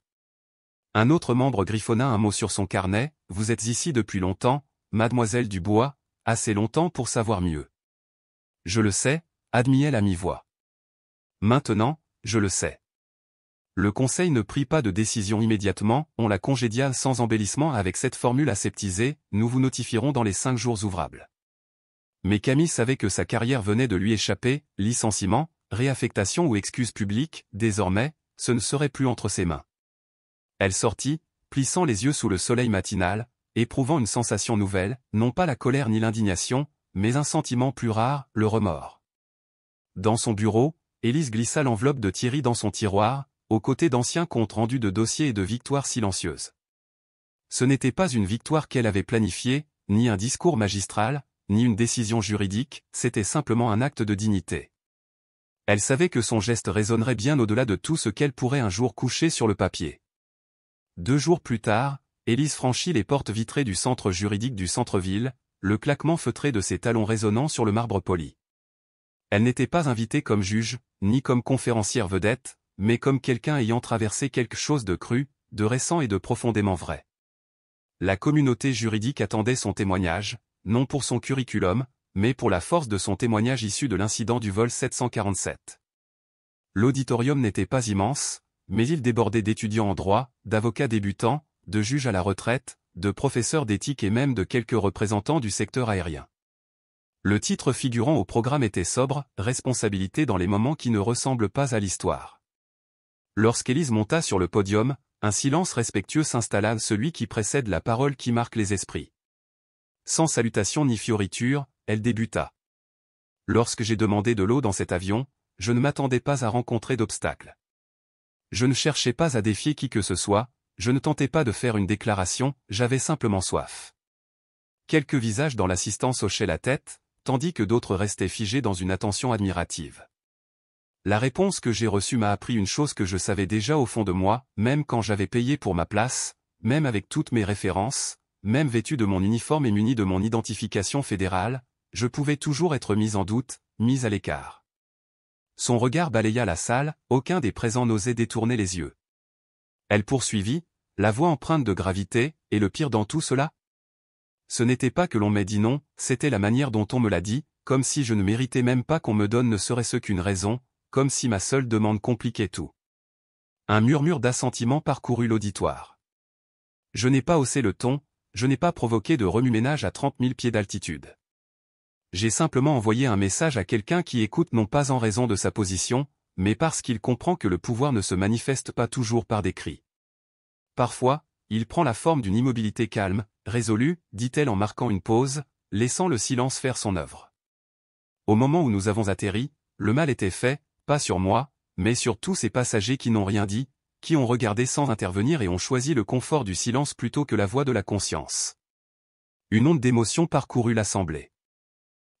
Speaker 1: Un autre membre griffonna un mot sur son carnet, vous êtes ici depuis longtemps, mademoiselle Dubois, assez longtemps pour savoir mieux. Je le sais, admit-elle à mi-voix. Maintenant, je le sais. Le Conseil ne prit pas de décision immédiatement, on la congédia sans embellissement avec cette formule aseptisée, nous vous notifierons dans les 5 jours ouvrables. Mais Camille savait que sa carrière venait de lui échapper, licenciement, réaffectation ou excuse publique, désormais, ce ne serait plus entre ses mains. Elle sortit, plissant les yeux sous le soleil matinal, éprouvant une sensation nouvelle, non pas la colère ni l'indignation, mais un sentiment plus rare, le remords. Dans son bureau, Élise glissa l'enveloppe de Thierry dans son tiroir, aux côtés d'anciens comptes rendus de dossiers et de victoires silencieuses. Ce n'était pas une victoire qu'elle avait planifiée, ni un discours magistral, ni une décision juridique, c'était simplement un acte de dignité. Elle savait que son geste résonnerait bien au-delà de tout ce qu'elle pourrait un jour coucher sur le papier. 2 jours plus tard, Élise franchit les portes vitrées du centre juridique du centre-ville, le claquement feutré de ses talons résonnant sur le marbre poli. Elle n'était pas invitée comme juge, ni comme conférencière vedette, mais comme quelqu'un ayant traversé quelque chose de cru, de récent et de profondément vrai. La communauté juridique attendait son témoignage, non pour son curriculum, mais pour la force de son témoignage issu de l'incident du vol 747. L'auditorium n'était pas immense, mais il débordait d'étudiants en droit, d'avocats débutants, de juges à la retraite, de professeurs d'éthique et même de quelques représentants du secteur aérien. Le titre figurant au programme était sobre, responsabilité dans les moments qui ne ressemblent pas à l'histoire. Lorsqu'Élise monta sur le podium, un silence respectueux s'installa, celui qui précède la parole qui marque les esprits. Sans salutation ni fioriture, elle débuta. Lorsque j'ai demandé de l'eau dans cet avion, je ne m'attendais pas à rencontrer d'obstacles. Je ne cherchais pas à défier qui que ce soit, je ne tentais pas de faire une déclaration, j'avais simplement soif. Quelques visages dans l'assistance hochaient la tête, tandis que d'autres restaient figés dans une attention admirative. La réponse que j'ai reçue m'a appris une chose que je savais déjà au fond de moi, même quand j'avais payé pour ma place, même avec toutes mes références, même vêtu de mon uniforme et muni de mon identification fédérale, je pouvais toujours être mis en doute, mis à l'écart. Son regard balaya la salle, aucun des présents n'osait détourner les yeux. Elle poursuivit, la voix empreinte de gravité, et le pire dans tout cela? Ce n'était pas que l'on m'ait dit non, c'était la manière dont on me l'a dit, comme si je ne méritais même pas qu'on me donne ne serait-ce qu'une raison, comme si ma seule demande compliquait tout. Un murmure d'assentiment parcourut l'auditoire. Je n'ai pas haussé le ton, je n'ai pas provoqué de remue-ménage à 30 000 pieds d'altitude. J'ai simplement envoyé un message à quelqu'un qui écoute non pas en raison de sa position, mais parce qu'il comprend que le pouvoir ne se manifeste pas toujours par des cris. Parfois, il prend la forme d'une immobilité calme, résolue, dit-elle en marquant une pause, laissant le silence faire son œuvre. Au moment où nous avons atterri, le mal était fait, pas sur moi, mais sur tous ces passagers qui n'ont rien dit, qui ont regardé sans intervenir et ont choisi le confort du silence plutôt que la voix de la conscience. Une onde d'émotion parcourut l'assemblée.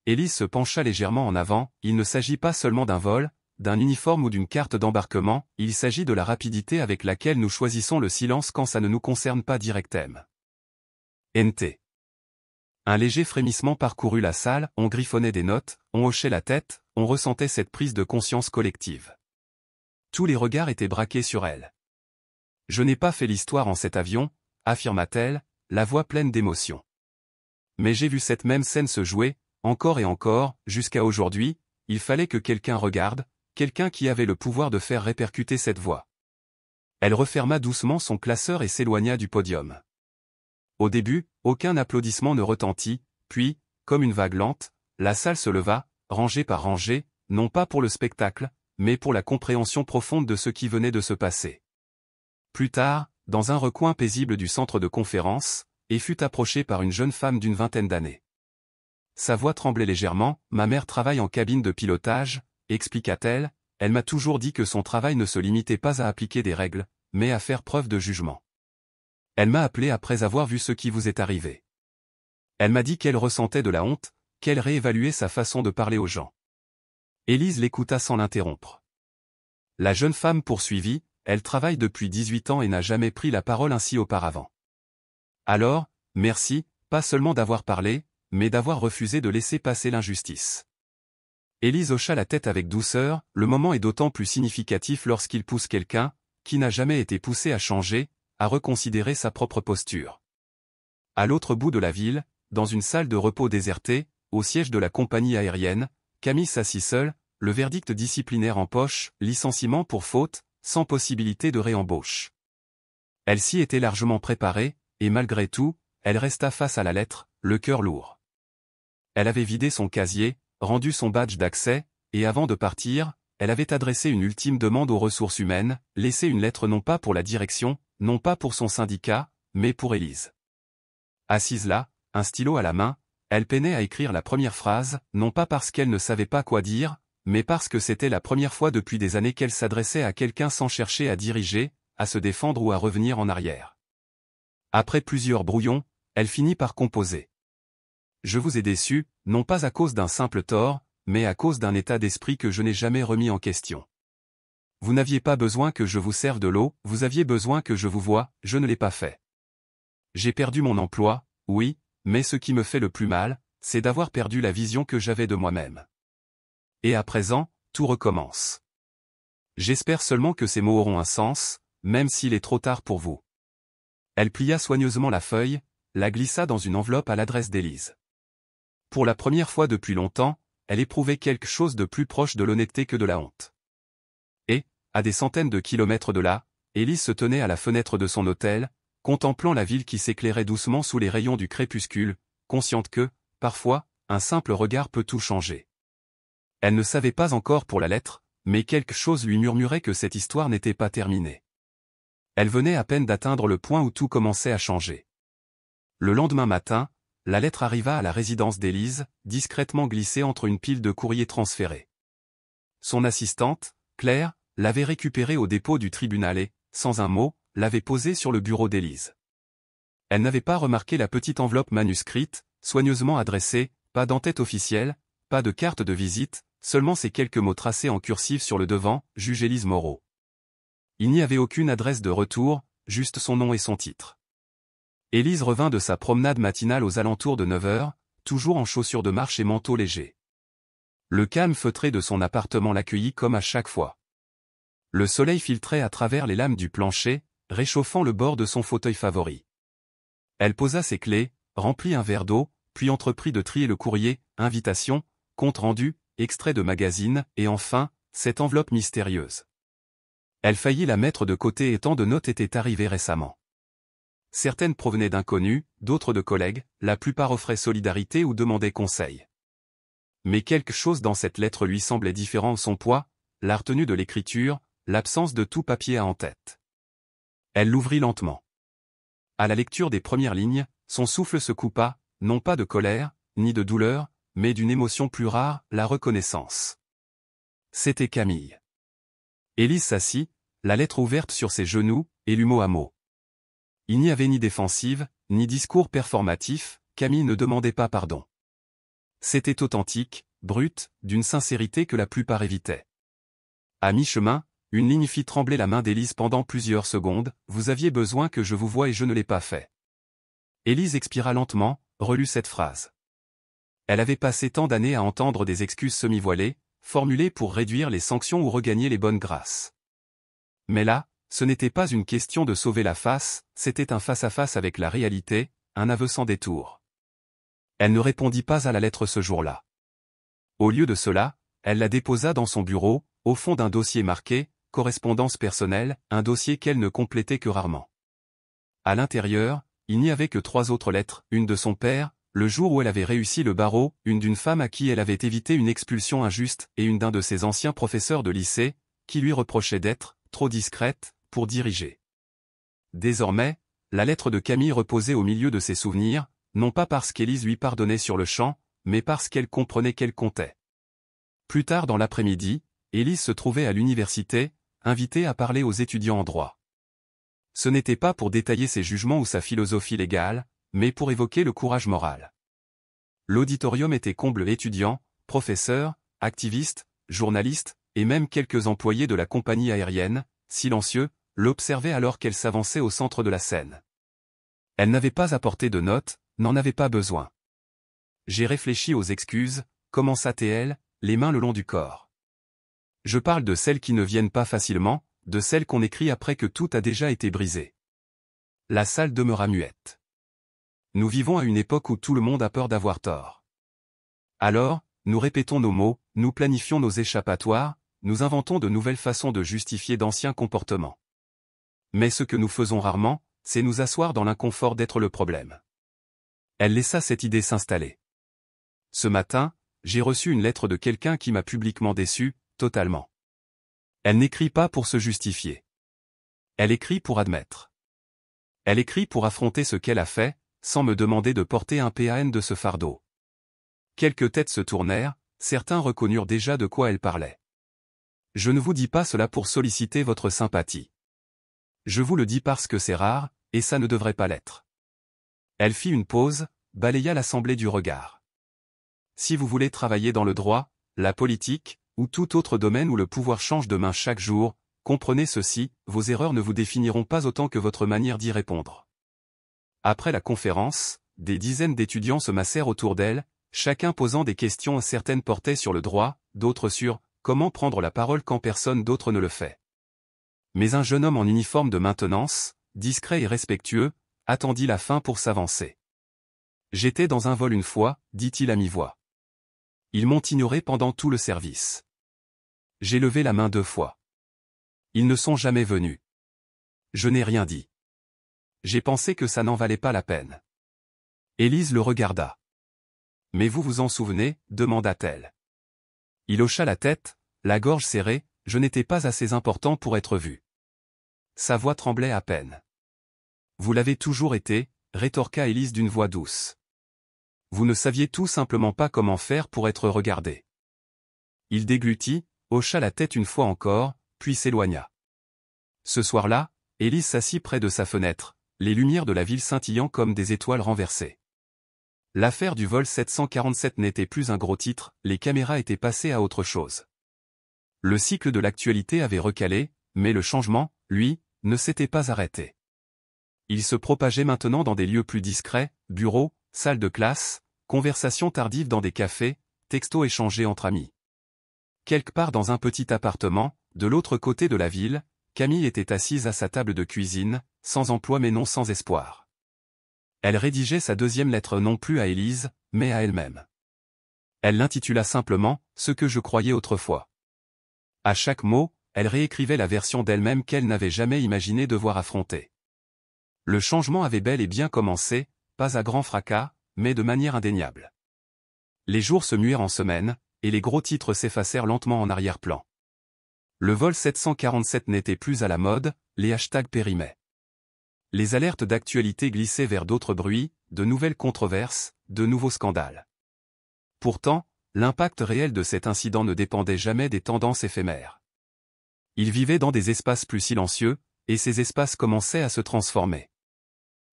Speaker 1: Élise se pencha légèrement en avant, il ne s'agit pas seulement d'un vol, d'un uniforme ou d'une carte d'embarquement, il s'agit de la rapidité avec laquelle nous choisissons le silence quand ça ne nous concerne pas directement. NT. Un léger frémissement parcourut la salle, on griffonnait des notes, on hochait la tête, on ressentait cette prise de conscience collective. Tous les regards étaient braqués sur elle. Je n'ai pas fait l'histoire en cet avion, affirma-t-elle, la voix pleine d'émotion. Mais j'ai vu cette même scène se jouer, encore et encore, jusqu'à aujourd'hui, il fallait que quelqu'un regarde, quelqu'un qui avait le pouvoir de faire répercuter cette voix. Elle referma doucement son classeur et s'éloigna du podium. Au début, aucun applaudissement ne retentit, puis, comme une vague lente, la salle se leva, rangée par rangée, non pas pour le spectacle, mais pour la compréhension profonde de ce qui venait de se passer. Plus tard, dans un recoin paisible du centre de conférence, et fut approchée par une jeune femme d'une vingtaine d'années. Sa voix tremblait légèrement, « Ma mère travaille en cabine de pilotage », expliqua-t-elle, elle m'a toujours dit que son travail ne se limitait pas à appliquer des règles, mais à faire preuve de jugement. Elle m'a appelé après avoir vu ce qui vous est arrivé. Elle m'a dit qu'elle ressentait de la honte, qu'elle réévaluait sa façon de parler aux gens. Élise l'écouta sans l'interrompre. La jeune femme poursuivit, elle travaille depuis 18 ans et n'a jamais pris la parole ainsi auparavant. Alors, merci, pas seulement d'avoir parlé, mais d'avoir refusé de laisser passer l'injustice. Élise hocha la tête avec douceur, le moment est d'autant plus significatif lorsqu'il pousse quelqu'un, qui n'a jamais été poussé à changer, à reconsidérer sa propre posture. À l'autre bout de la ville, dans une salle de repos désertée, au siège de la compagnie aérienne, Camille s'assit seule, le verdict disciplinaire en poche, licenciement pour faute, sans possibilité de réembauche. Elle s'y était largement préparée, et malgré tout, elle resta face à la lettre, le cœur lourd. Elle avait vidé son casier, rendu son badge d'accès, et avant de partir, elle avait adressé une ultime demande aux ressources humaines, laissé une lettre non pas pour la direction, non pas pour son syndicat, mais pour Élise. Assise là, un stylo à la main, elle peinait à écrire la première phrase, non pas parce qu'elle ne savait pas quoi dire, mais parce que c'était la première fois depuis des années qu'elle s'adressait à quelqu'un sans chercher à diriger, à se défendre ou à revenir en arrière. Après plusieurs brouillons, elle finit par composer. Je vous ai déçu, non pas à cause d'un simple tort, mais à cause d'un état d'esprit que je n'ai jamais remis en question. Vous n'aviez pas besoin que je vous serve de l'eau, vous aviez besoin que je vous voie, je ne l'ai pas fait. J'ai perdu mon emploi, oui, mais ce qui me fait le plus mal, c'est d'avoir perdu la vision que j'avais de moi-même. Et à présent, tout recommence. J'espère seulement que ces mots auront un sens, même s'il est trop tard pour vous. Elle plia soigneusement la feuille, la glissa dans une enveloppe à l'adresse d'Élise. Pour la première fois depuis longtemps, elle éprouvait quelque chose de plus proche de l'honnêteté que de la honte. Et, à des centaines de kilomètres de là, Élise se tenait à la fenêtre de son hôtel, contemplant la ville qui s'éclairait doucement sous les rayons du crépuscule, consciente que, parfois, un simple regard peut tout changer. Elle ne savait pas encore pour la lettre, mais quelque chose lui murmurait que cette histoire n'était pas terminée. Elle venait à peine d'atteindre le point où tout commençait à changer. Le lendemain matin, la lettre arriva à la résidence d'Élise, discrètement glissée entre une pile de courriers transférés. Son assistante, Claire, l'avait récupérée au dépôt du tribunal et, sans un mot, l'avait posée sur le bureau d'Élise. Elle n'avait pas remarqué la petite enveloppe manuscrite, soigneusement adressée, pas d'entête officielle, pas de carte de visite, seulement ces quelques mots tracés en cursive sur le devant, juge Élise Moreau. Il n'y avait aucune adresse de retour, juste son nom et son titre. Élise revint de sa promenade matinale aux alentours de 9 heures, toujours en chaussures de marche et manteau léger. Le calme feutré de son appartement l'accueillit comme à chaque fois. Le soleil filtrait à travers les lames du plancher, réchauffant le bord de son fauteuil favori. Elle posa ses clés, remplit un verre d'eau, puis entreprit de trier le courrier, invitation, compte rendu, extrait de magazine, et enfin, cette enveloppe mystérieuse. Elle faillit la mettre de côté et tant de notes étaient arrivées récemment. Certaines provenaient d'inconnus, d'autres de collègues, la plupart offraient solidarité ou demandaient conseil. Mais quelque chose dans cette lettre lui semblait différent, son poids, la retenue de l'écriture, l'absence de tout papier à en-tête. Elle l'ouvrit lentement. À la lecture des premières lignes, son souffle se coupa, non pas de colère, ni de douleur, mais d'une émotion plus rare, la reconnaissance. C'était Camille. Élise s'assit, la lettre ouverte sur ses genoux, et lut mot à mot. Il n'y avait ni défensive, ni discours performatif, Camille ne demandait pas pardon. C'était authentique, brut, d'une sincérité que la plupart évitaient. À mi-chemin, une ligne fit trembler la main d'Élise pendant plusieurs secondes, « Vous aviez besoin que je vous voie et je ne l'ai pas fait. » Élise expira lentement, relut cette phrase. Elle avait passé tant d'années à entendre des excuses semi-voilées, formulées pour réduire les sanctions ou regagner les bonnes grâces. Mais là, ce n'était pas une question de sauver la face, c'était un face-à-face avec la réalité, un aveu sans détour. Elle ne répondit pas à la lettre ce jour-là. Au lieu de cela, elle la déposa dans son bureau, au fond d'un dossier marqué « Correspondance personnelle », un dossier qu'elle ne complétait que rarement. À l'intérieur, il n'y avait que 3 autres lettres, une de son père, le jour où elle avait réussi le barreau, une d'une femme à qui elle avait évité une expulsion injuste, et une d'un de ses anciens professeurs de lycée, qui lui reprochait d'être trop discrète pour diriger. Désormais, la lettre de Camille reposait au milieu de ses souvenirs, non pas parce qu'Élise lui pardonnait sur le champ, mais parce qu'elle comprenait qu'elle comptait. Plus tard dans l'après-midi, Élise se trouvait à l'université, invitée à parler aux étudiants en droit. Ce n'était pas pour détailler ses jugements ou sa philosophie légale, mais pour évoquer le courage moral. L'auditorium était comble étudiants, professeurs, activistes, journalistes, et même quelques employés de la compagnie aérienne, silencieux, l'observaient alors qu'elle s'avançait au centre de la scène. Elle n'avait pas apporté de notes, n'en avait pas besoin. J'ai réfléchi aux excuses, commença-t-elle, les mains le long du corps. Je parle de celles qui ne viennent pas facilement, de celles qu'on écrit après que tout a déjà été brisé. La salle demeura muette. Nous vivons à une époque où tout le monde a peur d'avoir tort. Alors, nous répétons nos mots, nous planifions nos échappatoires, nous inventons de nouvelles façons de justifier d'anciens comportements. Mais ce que nous faisons rarement, c'est nous asseoir dans l'inconfort d'être le problème. Elle laissa cette idée s'installer. Ce matin, j'ai reçu une lettre de quelqu'un qui m'a publiquement déçu, totalement. Elle n'écrit pas pour se justifier. Elle écrit pour admettre. Elle écrit pour affronter ce qu'elle a fait, sans me demander de porter un PAN de ce fardeau. Quelques têtes se tournèrent, certains reconnurent déjà de quoi elle parlait. Je ne vous dis pas cela pour solliciter votre sympathie. Je vous le dis parce que c'est rare, et ça ne devrait pas l'être. Elle fit une pause, balaya l'assemblée du regard. Si vous voulez travailler dans le droit, la politique, ou tout autre domaine où le pouvoir change de main chaque jour, comprenez ceci, vos erreurs ne vous définiront pas autant que votre manière d'y répondre. Après la conférence, des dizaines d'étudiants se massèrent autour d'elle, chacun posant des questions. Certaines portaient sur le droit, d'autres sur « comment prendre la parole quand personne d'autre ne le fait ». Mais un jeune homme en uniforme de maintenance, discret et respectueux, attendit la fin pour s'avancer. « J'étais dans un vol une fois, dit-il à mi-voix. Ils m'ont ignoré pendant tout le service. J'ai levé la main 2 fois. Ils ne sont jamais venus. Je n'ai rien dit. J'ai pensé que ça n'en valait pas la peine. » Élise le regarda. « Mais vous vous en souvenez ?» demanda-t-elle. Il hocha la tête, la gorge serrée, « Je n'étais pas assez important pour être vu. » Sa voix tremblait à peine. « Vous l'avez toujours été » rétorqua Élise d'une voix douce. « Vous ne saviez tout simplement pas comment faire pour être regardé. » Il déglutit, hocha la tête une fois encore, puis s'éloigna. Ce soir-là, Élise s'assit près de sa fenêtre, les lumières de la ville scintillant comme des étoiles renversées. L'affaire du vol 747 n'était plus un gros titre, les caméras étaient passées à autre chose. Le cycle de l'actualité avait recalé, mais le changement, lui, ne s'était pas arrêté. Il se propageait maintenant dans des lieux plus discrets, bureaux, salles de classe, conversations tardives dans des cafés, textos échangés entre amis. Quelque part dans un petit appartement, de l'autre côté de la ville, Camille était assise à sa table de cuisine, sans emploi mais non sans espoir. Elle rédigeait sa 2e lettre non plus à Élise, mais à elle-même. Elle l'intitula simplement « Ce que je croyais autrefois ». À chaque mot, elle réécrivait la version d'elle-même qu'elle n'avait jamais imaginé devoir affronter. Le changement avait bel et bien commencé, pas à grand fracas, mais de manière indéniable. Les jours se muèrent en semaines, et les gros titres s'effacèrent lentement en arrière-plan. Le vol 747 n'était plus à la mode, les hashtags périmaient. Les alertes d'actualité glissaient vers d'autres bruits, de nouvelles controverses, de nouveaux scandales. Pourtant, l'impact réel de cet incident ne dépendait jamais des tendances éphémères. Il vivait dans des espaces plus silencieux, et ces espaces commençaient à se transformer.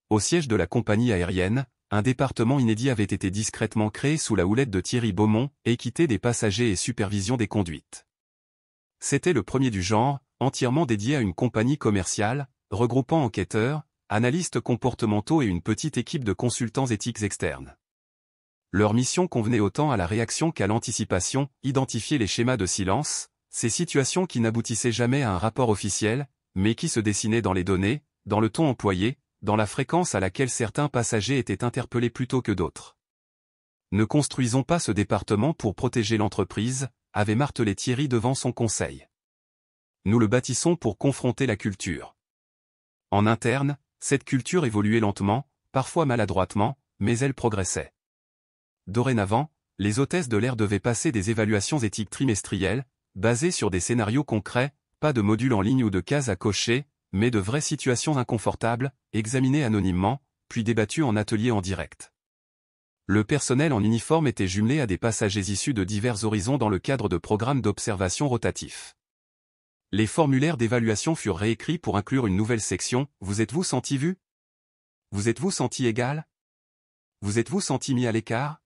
Speaker 1: Au siège de la compagnie aérienne, un département inédit avait été discrètement créé sous la houlette de Thierry Beaumont, équité des passagers et supervision des conduites. C'était le premier du genre, entièrement dédié à une compagnie commerciale, regroupant enquêteurs, analystes comportementaux et une petite équipe de consultants éthiques externes. Leur mission convenait autant à la réaction qu'à l'anticipation, identifier les schémas de silence, ces situations qui n'aboutissaient jamais à un rapport officiel, mais qui se dessinaient dans les données, dans le ton employé, dans la fréquence à laquelle certains passagers étaient interpellés plutôt que d'autres. Ne construisons pas ce département pour protéger l'entreprise, avait martelé Thierry devant son conseil. Nous le bâtissons pour confronter la culture. En interne, cette culture évoluait lentement, parfois maladroitement, mais elle progressait. Dorénavant, les hôtesses de l'air devaient passer des évaluations éthiques trimestrielles, basées sur des scénarios concrets, pas de modules en ligne ou de cases à cocher, mais de vraies situations inconfortables, examinées anonymement, puis débattues en atelier en direct. Le personnel en uniforme était jumelé à des passagers issus de divers horizons dans le cadre de programmes d'observation rotatifs. Les formulaires d'évaluation furent réécrits pour inclure une nouvelle section « Vous êtes-vous senti vu ? Vous êtes-vous senti égal ? Vous êtes-vous senti mis à l'écart ?»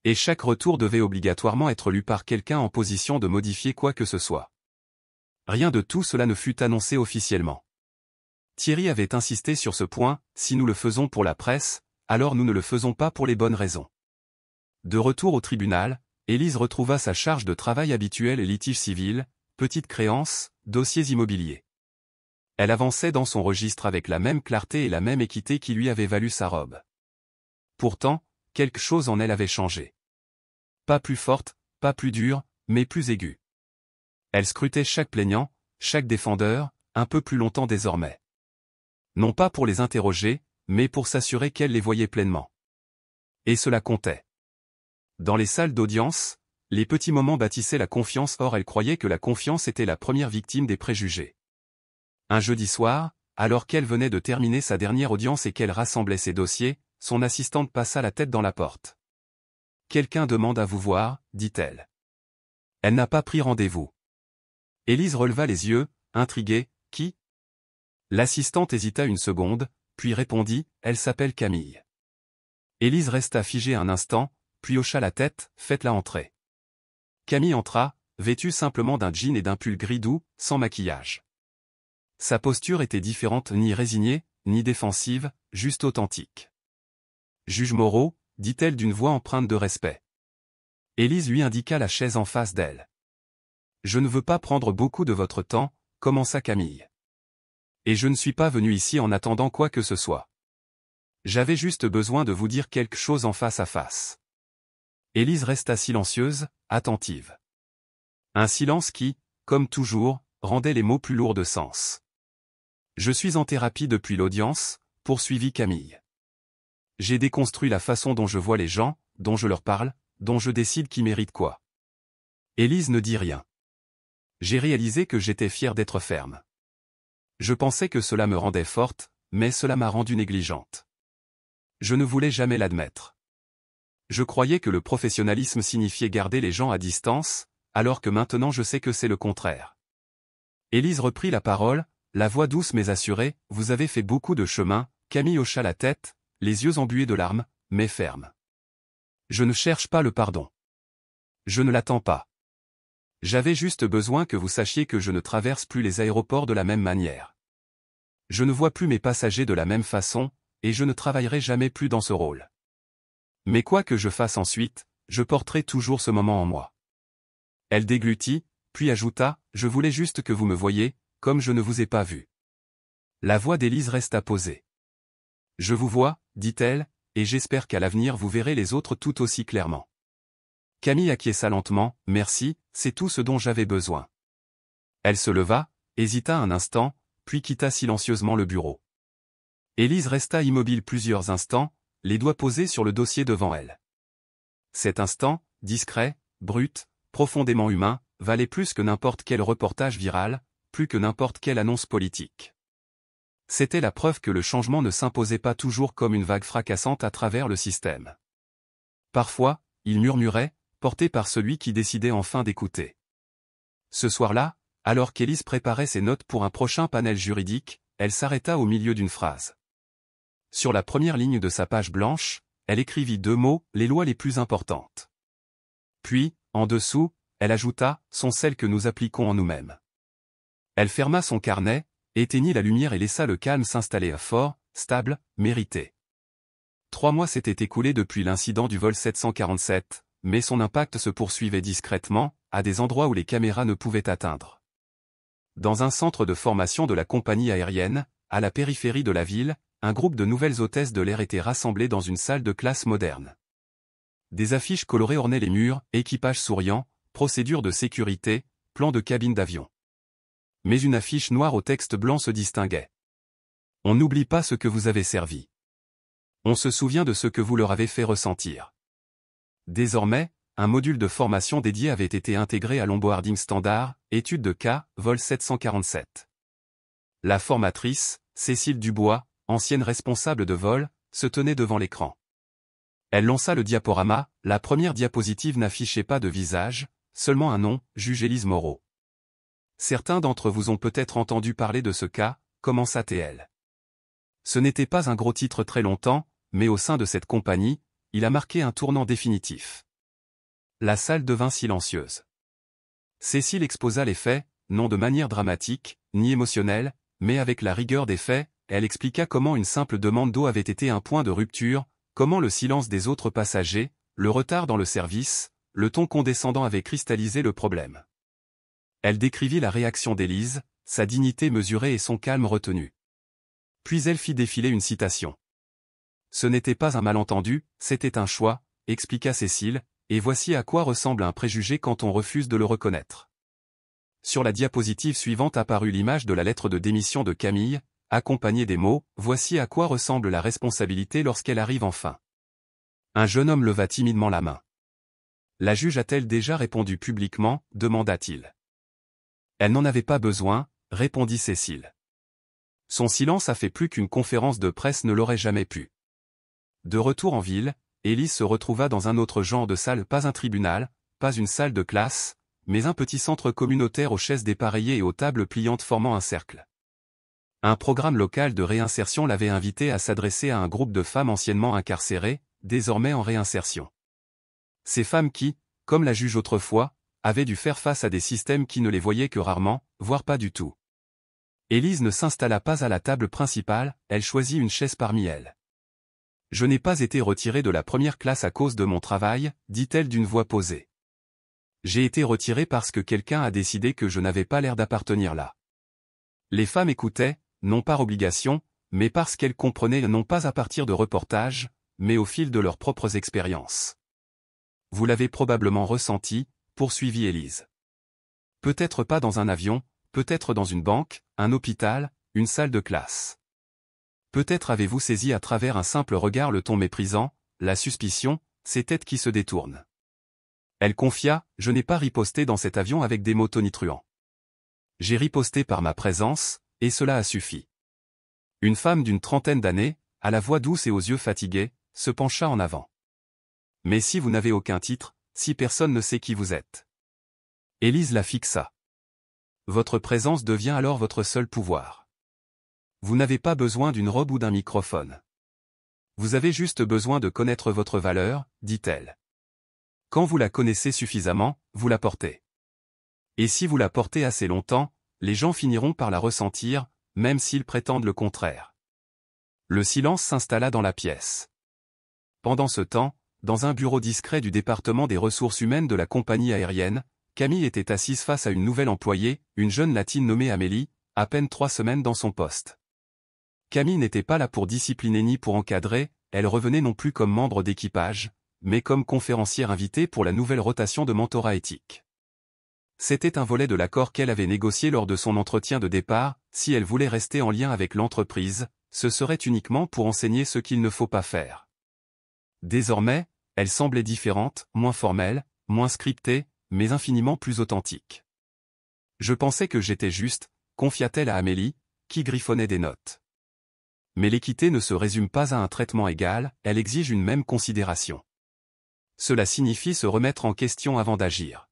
Speaker 1: Et chaque retour devait obligatoirement être lu par quelqu'un en position de modifier quoi que ce soit. Rien de tout cela ne fut annoncé officiellement. Thierry avait insisté sur ce point, si nous le faisons pour la presse, alors nous ne le faisons pas pour les bonnes raisons. De retour au tribunal, Élise retrouva sa charge de travail habituelle et litiges civils, petites créances, dossiers immobiliers. Elle avançait dans son registre avec la même clarté et la même équité qui lui avait valu sa robe. Pourtant, quelque chose en elle avait changé. Pas plus forte, pas plus dure, mais plus aiguë. Elle scrutait chaque plaignant, chaque défendeur, un peu plus longtemps désormais. Non pas pour les interroger, mais pour s'assurer qu'elle les voyait pleinement. Et cela comptait. Dans les salles d'audience, les petits moments bâtissaient la confiance, or elle croyait que la confiance était la première victime des préjugés. Un jeudi soir, alors qu'elle venait de terminer sa dernière audience et qu'elle rassemblait ses dossiers, son assistante passa la tête dans la porte. « Quelqu'un demande à vous voir, dit-elle. Elle n'a pas pris rendez-vous. » Élise releva les yeux, intriguée, « Qui ?» L'assistante hésita une seconde, puis répondit, « Elle s'appelle Camille. » Élise resta figée un instant, puis hocha la tête, faites-la entrer. Camille entra, vêtue simplement d'un jean et d'un pull gris doux, sans maquillage. Sa posture était différente, ni résignée, ni défensive, juste authentique. Juge Moreau, dit-elle d'une voix empreinte de respect. Élise lui indiqua la chaise en face d'elle. Je ne veux pas prendre beaucoup de votre temps, commença Camille. Et je ne suis pas venu ici en attendant quoi que ce soit. J'avais juste besoin de vous dire quelque chose en face à face. Élise resta silencieuse, attentive. Un silence qui, comme toujours, rendait les mots plus lourds de sens. Je suis en thérapie depuis l'audience, poursuivit Camille. J'ai déconstruit la façon dont je vois les gens, dont je leur parle, dont je décide qui mérite quoi. Élise ne dit rien. J'ai réalisé que j'étais fier d'être ferme. Je pensais que cela me rendait forte, mais cela m'a rendue négligente. Je ne voulais jamais l'admettre. Je croyais que le professionnalisme signifiait garder les gens à distance, alors que maintenant je sais que c'est le contraire. Élise reprit la parole, la voix douce mais assurée, vous avez fait beaucoup de chemin, Camille hocha la tête, les yeux embués de larmes, mais ferme. Je ne cherche pas le pardon. Je ne l'attends pas. J'avais juste besoin que vous sachiez que je ne traverse plus les aéroports de la même manière. Je ne vois plus mes passagers de la même façon, et je ne travaillerai jamais plus dans ce rôle. Mais quoi que je fasse ensuite, je porterai toujours ce moment en moi. Elle déglutit, puis ajouta, je voulais juste que vous me voyiez, comme je ne vous ai pas vu. La voix d'Élise resta posée. Je vous vois, dit-elle, et j'espère qu'à l'avenir vous verrez les autres tout aussi clairement. Camille acquiesça lentement, merci, c'est tout ce dont j'avais besoin. Elle se leva, hésita un instant, puis quitta silencieusement le bureau. Élise resta immobile plusieurs instants, les doigts posés sur le dossier devant elle. Cet instant, discret, brut, profondément humain, valait plus que n'importe quel reportage viral, plus que n'importe quelle annonce politique. C'était la preuve que le changement ne s'imposait pas toujours comme une vague fracassante à travers le système. Parfois, il murmurait, porté par celui qui décidait enfin d'écouter. Ce soir-là, alors qu'Élise préparait ses notes pour un prochain panel juridique, elle s'arrêta au milieu d'une phrase. Sur la première ligne de sa page blanche, elle écrivit 2 mots, les lois les plus importantes. Puis, en dessous, elle ajouta, sont celles que nous appliquons en nous-mêmes. Elle ferma son carnet, éteignit la lumière et laissa le calme s'installer à fort, stable, mérité. 3 mois s'étaient écoulés depuis l'incident du vol 747, mais son impact se poursuivait discrètement, à des endroits où les caméras ne pouvaient atteindre. Dans un centre de formation de la compagnie aérienne, à la périphérie de la ville, un groupe de nouvelles hôtesses de l'air était rassemblé dans une salle de classe moderne. Des affiches colorées ornaient les murs, équipage souriant, procédures de sécurité, plans de cabine d'avion. Mais une affiche noire au texte blanc se distinguait. On n'oublie pas ce que vous avez servi. On se souvient de ce que vous leur avez fait ressentir. Désormais, un module de formation dédié avait été intégré à l'onboarding standard, étude de cas, vol 747. La formatrice, Cécile Dubois, ancienne responsable de vol, se tenait devant l'écran. Elle lança le diaporama, la première diapositive n'affichait pas de visage, seulement un nom, juge Élise Moreau. Certains d'entre vous ont peut-être entendu parler de ce cas, commença-t-elle. Ce n'était pas un gros titre très longtemps, mais au sein de cette compagnie, il a marqué un tournant définitif. La salle devint silencieuse. Cécile exposa les faits, non de manière dramatique, ni émotionnelle, mais avec la rigueur des faits, elle expliqua comment une simple demande d'eau avait été un point de rupture, comment le silence des autres passagers, le retard dans le service, le ton condescendant avait cristallisé le problème. Elle décrivit la réaction d'Élise, sa dignité mesurée et son calme retenu. Puis elle fit défiler une citation. Ce n'était pas un malentendu, c'était un choix, expliqua Cécile, et voici à quoi ressemble un préjugé quand on refuse de le reconnaître. Sur la diapositive suivante apparut l'image de la lettre de démission de Camille, accompagnée des mots « Voici à quoi ressemble la responsabilité lorsqu'elle arrive enfin ». Un jeune homme leva timidement la main. La juge a-t-elle déjà répondu publiquement, demanda-t-il. Elle n'en avait pas besoin, répondit Cécile. Son silence a fait plus qu'une conférence de presse ne l'aurait jamais pu. De retour en ville, Élise se retrouva dans un autre genre de salle, pas un tribunal, pas une salle de classe, mais un petit centre communautaire aux chaises dépareillées et aux tables pliantes formant un cercle. Un programme local de réinsertion l'avait invité à s'adresser à un groupe de femmes anciennement incarcérées, désormais en réinsertion. Ces femmes qui, comme la juge autrefois, avaient dû faire face à des systèmes qui ne les voyaient que rarement, voire pas du tout. Élise ne s'installa pas à la table principale, elle choisit une chaise parmi elles. « Je n'ai pas été retirée de la première classe à cause de mon travail, dit-elle d'une voix posée. J'ai été retirée parce que quelqu'un a décidé que je n'avais pas l'air d'appartenir là. » Les femmes écoutaient, non par obligation, mais parce qu'elles comprenaient non pas à partir de reportages, mais au fil de leurs propres expériences. Vous l'avez probablement ressenti, poursuivit Élise. Peut-être pas dans un avion, peut-être dans une banque, un hôpital, une salle de classe. Peut-être avez-vous saisi à travers un simple regard le ton méprisant, la suspicion, ces têtes qui se détournent. Elle confia, je n'ai pas riposté dans cet avion avec des mots tonitruants. J'ai riposté par ma présence, et cela a suffi. Une femme d'une trentaine d'années, à la voix douce et aux yeux fatigués, se pencha en avant. Mais si vous n'avez aucun titre, si personne ne sait qui vous êtes. Élise la fixa. Votre présence devient alors votre seul pouvoir. Vous n'avez pas besoin d'une robe ou d'un microphone. Vous avez juste besoin de connaître votre valeur, dit-elle. Quand vous la connaissez suffisamment, vous la portez. Et si vous la portez assez longtemps, les gens finiront par la ressentir, même s'ils prétendent le contraire. Le silence s'installa dans la pièce. Pendant ce temps, dans un bureau discret du département des ressources humaines de la compagnie aérienne, Camille était assise face à une nouvelle employée, une jeune latine nommée Amélie, à peine 3 semaines dans son poste. Camille n'était pas là pour discipliner ni pour encadrer, elle revenait non plus comme membre d'équipage, mais comme conférencière invitée pour la nouvelle rotation de mentorat éthique. C'était un volet de l'accord qu'elle avait négocié lors de son entretien de départ, si elle voulait rester en lien avec l'entreprise, ce serait uniquement pour enseigner ce qu'il ne faut pas faire. Désormais, elle semblait différente, moins formelle, moins scriptée, mais infiniment plus authentique. Je pensais que j'étais juste, confia-t-elle à Amélie, qui griffonnait des notes. Mais l'équité ne se résume pas à un traitement égal, elle exige une même considération. Cela signifie se remettre en question avant d'agir.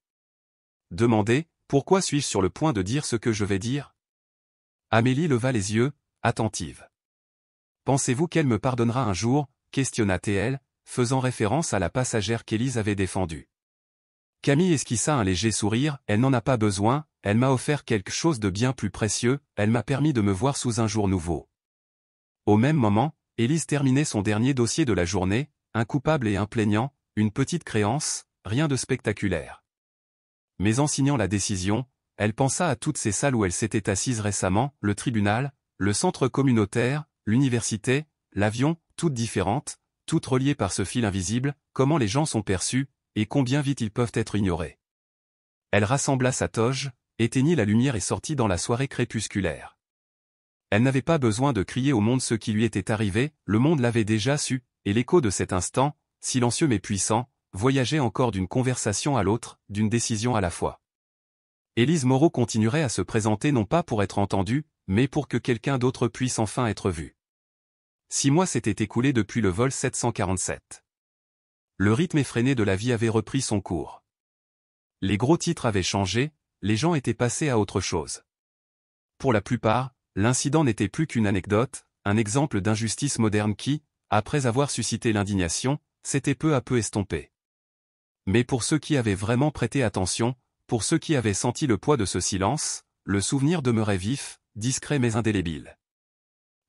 Speaker 1: Demandez, pourquoi suis-je sur le point de dire ce que je vais dire? Amélie leva les yeux, attentive. Pensez-vous qu'elle me pardonnera un jour, questionna-t-elle, faisant référence à la passagère qu'Élise avait défendue. Camille esquissa un léger sourire, elle n'en a pas besoin, elle m'a offert quelque chose de bien plus précieux, elle m'a permis de me voir sous un jour nouveau. Au même moment, Élise terminait son dernier dossier de la journée, un coupable et un plaignant, une petite créance, rien de spectaculaire. Mais en signant la décision, elle pensa à toutes ces salles où elle s'était assise récemment, le tribunal, le centre communautaire, l'université, l'avion, toutes différentes, toutes reliées par ce fil invisible, comment les gens sont perçus, et combien vite ils peuvent être ignorés. Elle rassembla sa toge, éteignit la lumière et sortit dans la soirée crépusculaire. Elle n'avait pas besoin de crier au monde ce qui lui était arrivé, le monde l'avait déjà su, et l'écho de cet instant, silencieux mais puissant, voyageait encore d'une conversation à l'autre, d'une décision à la fois. Élise Moreau continuerait à se présenter non pas pour être entendue, mais pour que quelqu'un d'autre puisse enfin être vu. 6 mois s'étaient écoulés depuis le vol 747. Le rythme effréné de la vie avait repris son cours. Les gros titres avaient changé, les gens étaient passés à autre chose. Pour la plupart, l'incident n'était plus qu'une anecdote, un exemple d'injustice moderne qui, après avoir suscité l'indignation, s'était peu à peu estompé. Mais pour ceux qui avaient vraiment prêté attention, pour ceux qui avaient senti le poids de ce silence, le souvenir demeurait vif, discret mais indélébile.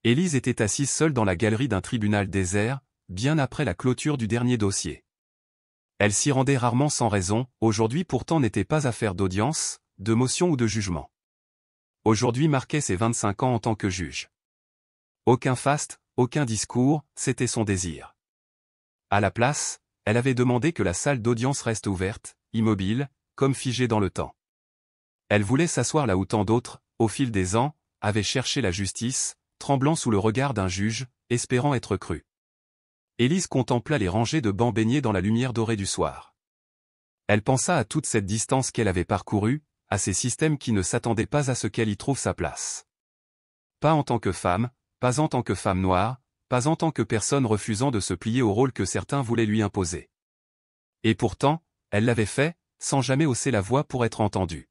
Speaker 1: Élise était assise seule dans la galerie d'un tribunal désert, bien après la clôture du dernier dossier. Elle s'y rendait rarement sans raison, aujourd'hui pourtant n'était pas affaire d'audience, de motion ou de jugement. Aujourd'hui marquait ses 25 ans en tant que juge. Aucun faste, aucun discours, c'était son désir. À la place, elle avait demandé que la salle d'audience reste ouverte, immobile, comme figée dans le temps. Elle voulait s'asseoir là où tant d'autres, au fil des ans, avaient cherché la justice, tremblant sous le regard d'un juge, espérant être crue. Élise contempla les rangées de bancs baignés dans la lumière dorée du soir. Elle pensa à toute cette distance qu'elle avait parcourue, à ces systèmes qui ne s'attendaient pas à ce qu'elle y trouve sa place. Pas en tant que femme, pas en tant que femme noire, pas en tant que personne refusant de se plier au rôle que certains voulaient lui imposer. Et pourtant, elle l'avait fait, sans jamais hausser la voix pour être entendue.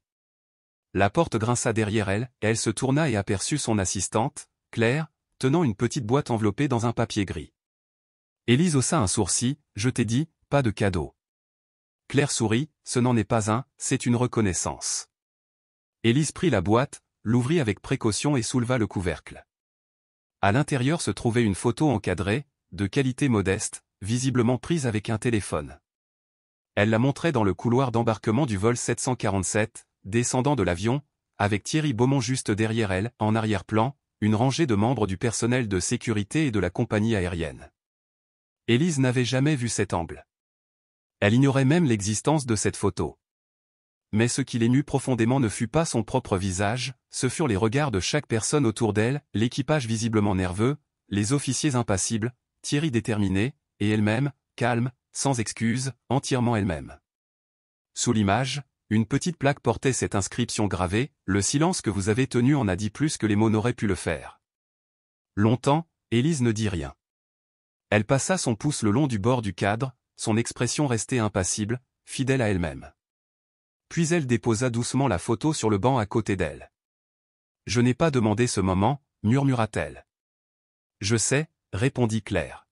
Speaker 1: La porte grinça derrière elle, et elle se tourna et aperçut son assistante, Claire, tenant une petite boîte enveloppée dans un papier gris. Élise haussa un sourcil, je t'ai dit, pas de cadeau. Claire sourit, ce n'en est pas un, c'est une reconnaissance. Élise prit la boîte, l'ouvrit avec précaution et souleva le couvercle. À l'intérieur se trouvait une photo encadrée, de qualité modeste, visiblement prise avec un téléphone. Elle la montrait dans le couloir d'embarquement du vol 747, descendant de l'avion, avec Thierry Beaumont juste derrière elle, en arrière-plan, une rangée de membres du personnel de sécurité et de la compagnie aérienne. Élise n'avait jamais vu cet angle. Elle ignorait même l'existence de cette photo. Mais ce qui l'émut profondément ne fut pas son propre visage, ce furent les regards de chaque personne autour d'elle, l'équipage visiblement nerveux, les officiers impassibles, Thierry déterminé, et elle-même, calme, sans excuse, entièrement elle-même. Sous l'image, une petite plaque portait cette inscription gravée, « Le silence que vous avez tenu en a dit plus que les mots n'auraient pu le faire ». Longtemps, Élise ne dit rien. Elle passa son pouce le long du bord du cadre, son expression restait impassible, fidèle à elle-même. Puis elle déposa doucement la photo sur le banc à côté d'elle. « Je n'ai pas demandé ce moment, » murmura-t-elle. « Je sais, » répondit Claire.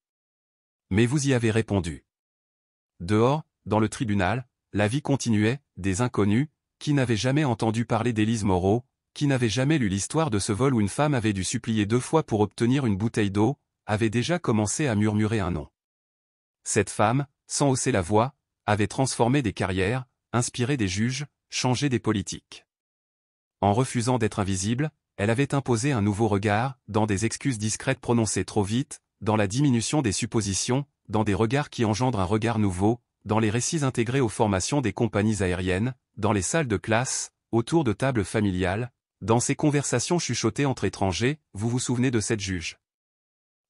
Speaker 1: « Mais vous y avez répondu. » Dehors, dans le tribunal, la vie continuait, des inconnus, qui n'avaient jamais entendu parler d'Élise Moreau, qui n'avaient jamais lu l'histoire de ce vol où une femme avait dû supplier 2 fois pour obtenir une bouteille d'eau, avaient déjà commencé à murmurer un nom. Cette femme, sans hausser la voix, avait transformé des carrières, inspiré des juges, changé des politiques. En refusant d'être invisible, elle avait imposé un nouveau regard, dans des excuses discrètes prononcées trop vite, dans la diminution des suppositions, dans des regards qui engendrent un regard nouveau, dans les récits intégrés aux formations des compagnies aériennes, dans les salles de classe, autour de tables familiales, dans ces conversations chuchotées entre étrangers, vous vous souvenez de cette juge.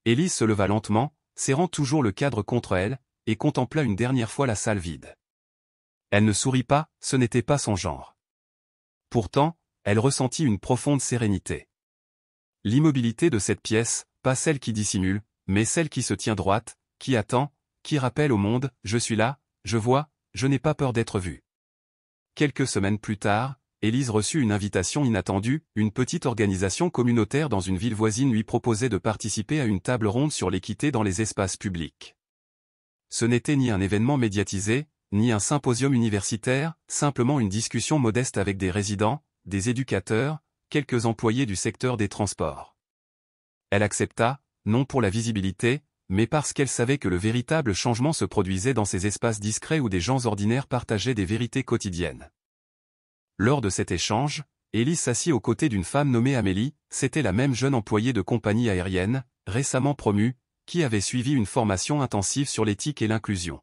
Speaker 1: Élise se leva lentement, serrant toujours le cadre contre elle, et contempla une dernière fois la salle vide. Elle ne sourit pas, ce n'était pas son genre. Pourtant, elle ressentit une profonde sérénité. L'immobilité de cette pièce, pas celle qui dissimule, mais celle qui se tient droite, qui attend, qui rappelle au monde, je suis là, je vois, je n'ai pas peur d'être vue. Quelques semaines plus tard, Élise reçut une invitation inattendue, une petite organisation communautaire dans une ville voisine lui proposait de participer à une table ronde sur l'équité dans les espaces publics. Ce n'était ni un événement médiatisé, ni un symposium universitaire, simplement une discussion modeste avec des résidents, des éducateurs, quelques employés du secteur des transports. Elle accepta, non pour la visibilité, mais parce qu'elle savait que le véritable changement se produisait dans ces espaces discrets où des gens ordinaires partageaient des vérités quotidiennes. Lors de cet échange, Élise s'assit aux côtés d'une femme nommée Amélie, c'était la même jeune employée de compagnie aérienne, récemment promue, qui avait suivi une formation intensive sur l'éthique et l'inclusion.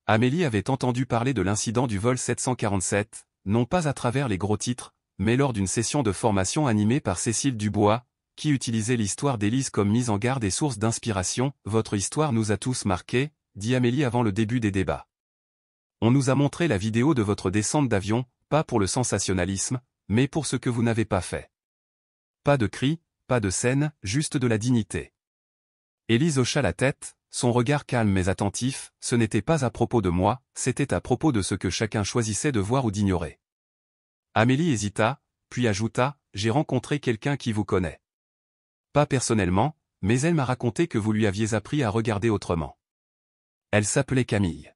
Speaker 1: Amélie avait entendu parler de l'incident du vol 747, non pas à travers les gros titres, mais lors d'une session de formation animée par Cécile Dubois, qui utilisait l'histoire d'Élise comme mise en garde et source d'inspiration. « Votre histoire nous a tous marqués », dit Amélie avant le début des débats. « On nous a montré la vidéo de votre descente d'avion, pas pour le sensationnalisme, mais pour ce que vous n'avez pas fait. Pas de cris, pas de scène, juste de la dignité. » Élise hocha la tête, son regard calme mais attentif, ce n'était pas à propos de moi, c'était à propos de ce que chacun choisissait de voir ou d'ignorer. Amélie hésita, puis ajouta, « J'ai rencontré quelqu'un qui vous connaît. Pas personnellement, mais elle m'a raconté que vous lui aviez appris à regarder autrement. Elle s'appelait Camille. »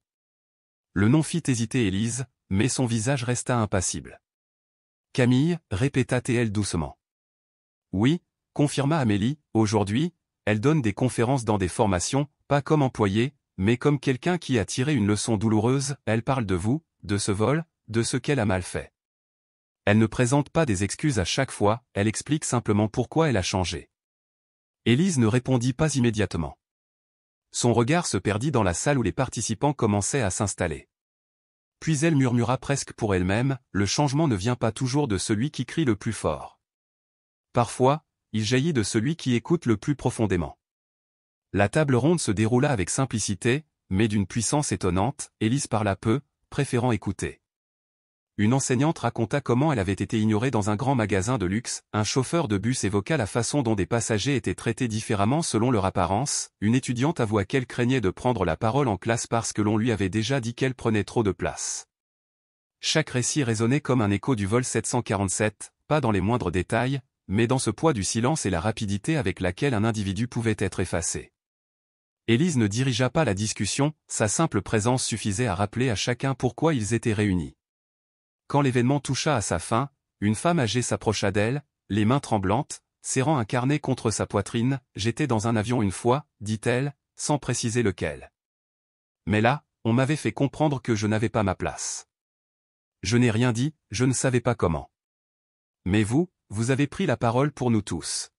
Speaker 1: Le nom fit hésiter Élise, mais son visage resta impassible. « Camille, » répéta-t-elle doucement. « Oui, » confirma Amélie, « aujourd'hui, elle donne des conférences dans des formations, pas comme employée, mais comme quelqu'un qui a tiré une leçon douloureuse, elle parle de vous, de ce vol, de ce qu'elle a mal fait. Elle ne présente pas des excuses à chaque fois, elle explique simplement pourquoi elle a changé. » Élise ne répondit pas immédiatement. Son regard se perdit dans la salle où les participants commençaient à s'installer. Puis elle murmura presque pour elle-même, « Le changement ne vient pas toujours de celui qui crie le plus fort. Parfois, il jaillit de celui qui écoute le plus profondément. » La table ronde se déroula avec simplicité, mais d'une puissance étonnante. Élise parla peu, préférant écouter. Une enseignante raconta comment elle avait été ignorée dans un grand magasin de luxe, un chauffeur de bus évoqua la façon dont des passagers étaient traités différemment selon leur apparence, une étudiante avoua qu'elle craignait de prendre la parole en classe parce que l'on lui avait déjà dit qu'elle prenait trop de place. Chaque récit résonnait comme un écho du vol 747, pas dans les moindres détails, mais dans ce poids du silence et la rapidité avec laquelle un individu pouvait être effacé. Élise ne dirigea pas la discussion, sa simple présence suffisait à rappeler à chacun pourquoi ils étaient réunis. Quand l'événement toucha à sa fin, une femme âgée s'approcha d'elle, les mains tremblantes, serrant un carnet contre sa poitrine. « J'étais dans un avion une fois, dit-elle, sans préciser lequel. Mais là, on m'avait fait comprendre que je n'avais pas ma place. Je n'ai rien dit, je ne savais pas comment. Mais vous avez pris la parole pour nous tous. »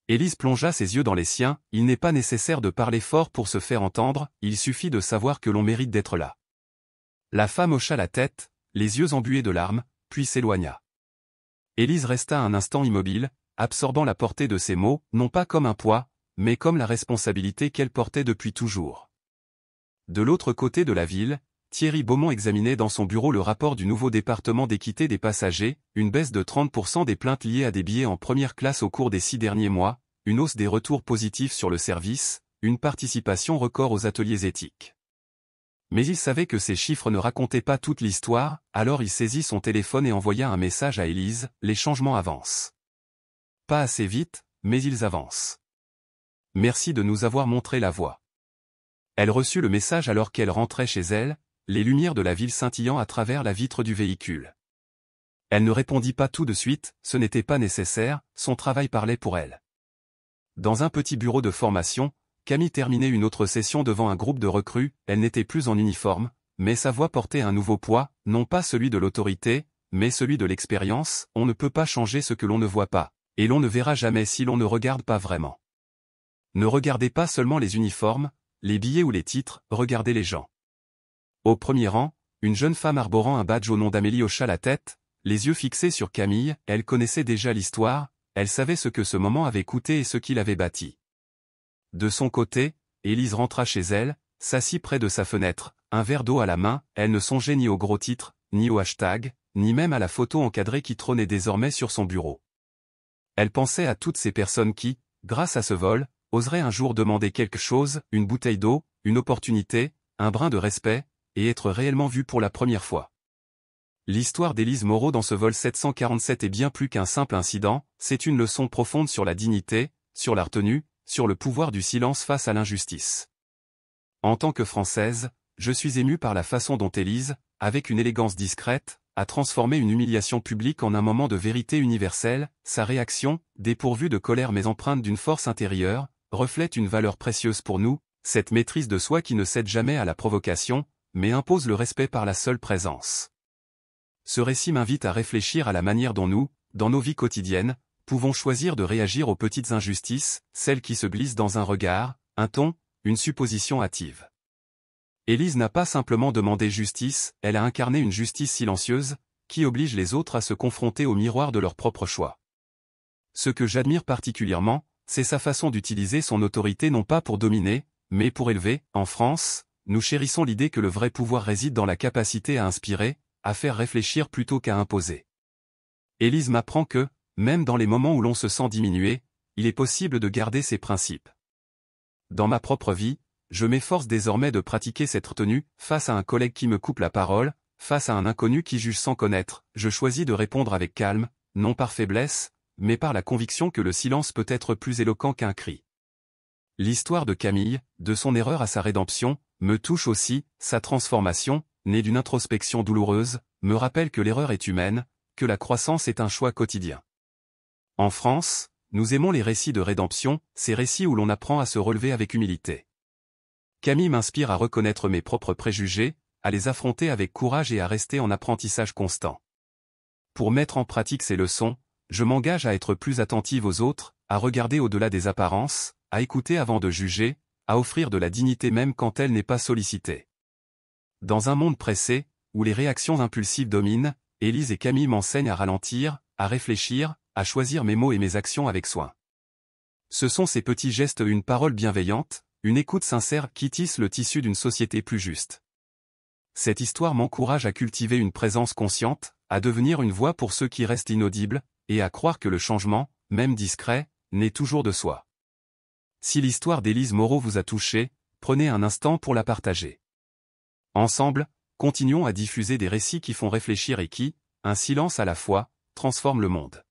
Speaker 1: Élise plongea ses yeux dans les siens. « Il n'est pas nécessaire de parler fort pour se faire entendre, il suffit de savoir que l'on mérite d'être là. » La femme hocha la tête, les yeux embués de larmes, puis s'éloigna. Élise resta un instant immobile, absorbant la portée de ces mots, non pas comme un poids, mais comme la responsabilité qu'elle portait depuis toujours. De l'autre côté de la ville, Thierry Beaumont examinait dans son bureau le rapport du nouveau département d'équité des passagers, une baisse de 30% des plaintes liées à des billets en première classe au cours des 6 derniers mois, une hausse des retours positifs sur le service, une participation record aux ateliers éthiques. Mais il savait que ces chiffres ne racontaient pas toute l'histoire, alors il saisit son téléphone et envoya un message à Élise, « Les changements avancent. Pas assez vite, mais ils avancent. Merci de nous avoir montré la voie. » Elle reçut le message alors qu'elle rentrait chez elle, les lumières de la ville scintillant à travers la vitre du véhicule. Elle ne répondit pas tout de suite, ce n'était pas nécessaire, son travail parlait pour elle. Dans un petit bureau de formation, Camille terminait une autre session devant un groupe de recrues. Elle n'était plus en uniforme, mais sa voix portait un nouveau poids, non pas celui de l'autorité, mais celui de l'expérience. On ne peut pas changer ce que l'on ne voit pas, et l'on ne verra jamais si l'on ne regarde pas vraiment. Ne regardez pas seulement les uniformes, les billets ou les titres, regardez les gens. Au premier rang, une jeune femme arborant un badge au nom d'Amélie hocha la tête, les yeux fixés sur Camille. Elle connaissait déjà l'histoire, elle savait ce que ce moment avait coûté et ce qu'il avait bâti. De son côté, Élise rentra chez elle, s'assit près de sa fenêtre, un verre d'eau à la main. Elle ne songeait ni au gros titre, ni au hashtag, ni même à la photo encadrée qui trônait désormais sur son bureau. Elle pensait à toutes ces personnes qui, grâce à ce vol, oseraient un jour demander quelque chose, une bouteille d'eau, une opportunité, un brin de respect, et être réellement vues pour la première fois. L'histoire d'Élise Moreau dans ce vol 747 est bien plus qu'un simple incident, c'est une leçon profonde sur la dignité, sur la retenue, sur le pouvoir du silence face à l'injustice. En tant que Française, je suis émue par la façon dont Élise, avec une élégance discrète, a transformé une humiliation publique en un moment de vérité universelle. Sa réaction, dépourvue de colère mais empreinte d'une force intérieure, reflète une valeur précieuse pour nous, cette maîtrise de soi qui ne cède jamais à la provocation, mais impose le respect par la seule présence. Ce récit m'invite à réfléchir à la manière dont nous, dans nos vies quotidiennes, pouvons choisir de réagir aux petites injustices, celles qui se glissent dans un regard, un ton, une supposition hâtive. Élise n'a pas simplement demandé justice, elle a incarné une justice silencieuse, qui oblige les autres à se confronter au miroir de leur propre choix. Ce que j'admire particulièrement, c'est sa façon d'utiliser son autorité non pas pour dominer, mais pour élever. En France, nous chérissons l'idée que le vrai pouvoir réside dans la capacité à inspirer, à faire réfléchir plutôt qu'à imposer. Élise m'apprend que, même dans les moments où l'on se sent diminué, il est possible de garder ses principes. Dans ma propre vie, je m'efforce désormais de pratiquer cette retenue, face à un collègue qui me coupe la parole, face à un inconnu qui juge sans connaître, je choisis de répondre avec calme, non par faiblesse, mais par la conviction que le silence peut être plus éloquent qu'un cri. L'histoire de Camille, de son erreur à sa rédemption, me touche aussi. Sa transformation, née d'une introspection douloureuse, me rappelle que l'erreur est humaine, que la croissance est un choix quotidien. En France, nous aimons les récits de rédemption, ces récits où l'on apprend à se relever avec humilité. Camille m'inspire à reconnaître mes propres préjugés, à les affronter avec courage et à rester en apprentissage constant. Pour mettre en pratique ces leçons, je m'engage à être plus attentive aux autres, à regarder au-delà des apparences, à écouter avant de juger, à offrir de la dignité même quand elle n'est pas sollicitée. Dans un monde pressé, où les réactions impulsives dominent, Élise et Camille m'enseignent à ralentir, à réfléchir, à choisir mes mots et mes actions avec soin. Ce sont ces petits gestes, une parole bienveillante, une écoute sincère qui tissent le tissu d'une société plus juste. Cette histoire m'encourage à cultiver une présence consciente, à devenir une voix pour ceux qui restent inaudibles, et à croire que le changement, même discret, naît toujours de soi. Si l'histoire d'Élise Moreau vous a touché, prenez un instant pour la partager. Ensemble, continuons à diffuser des récits qui font réfléchir et qui, un silence à la fois, transforment le monde.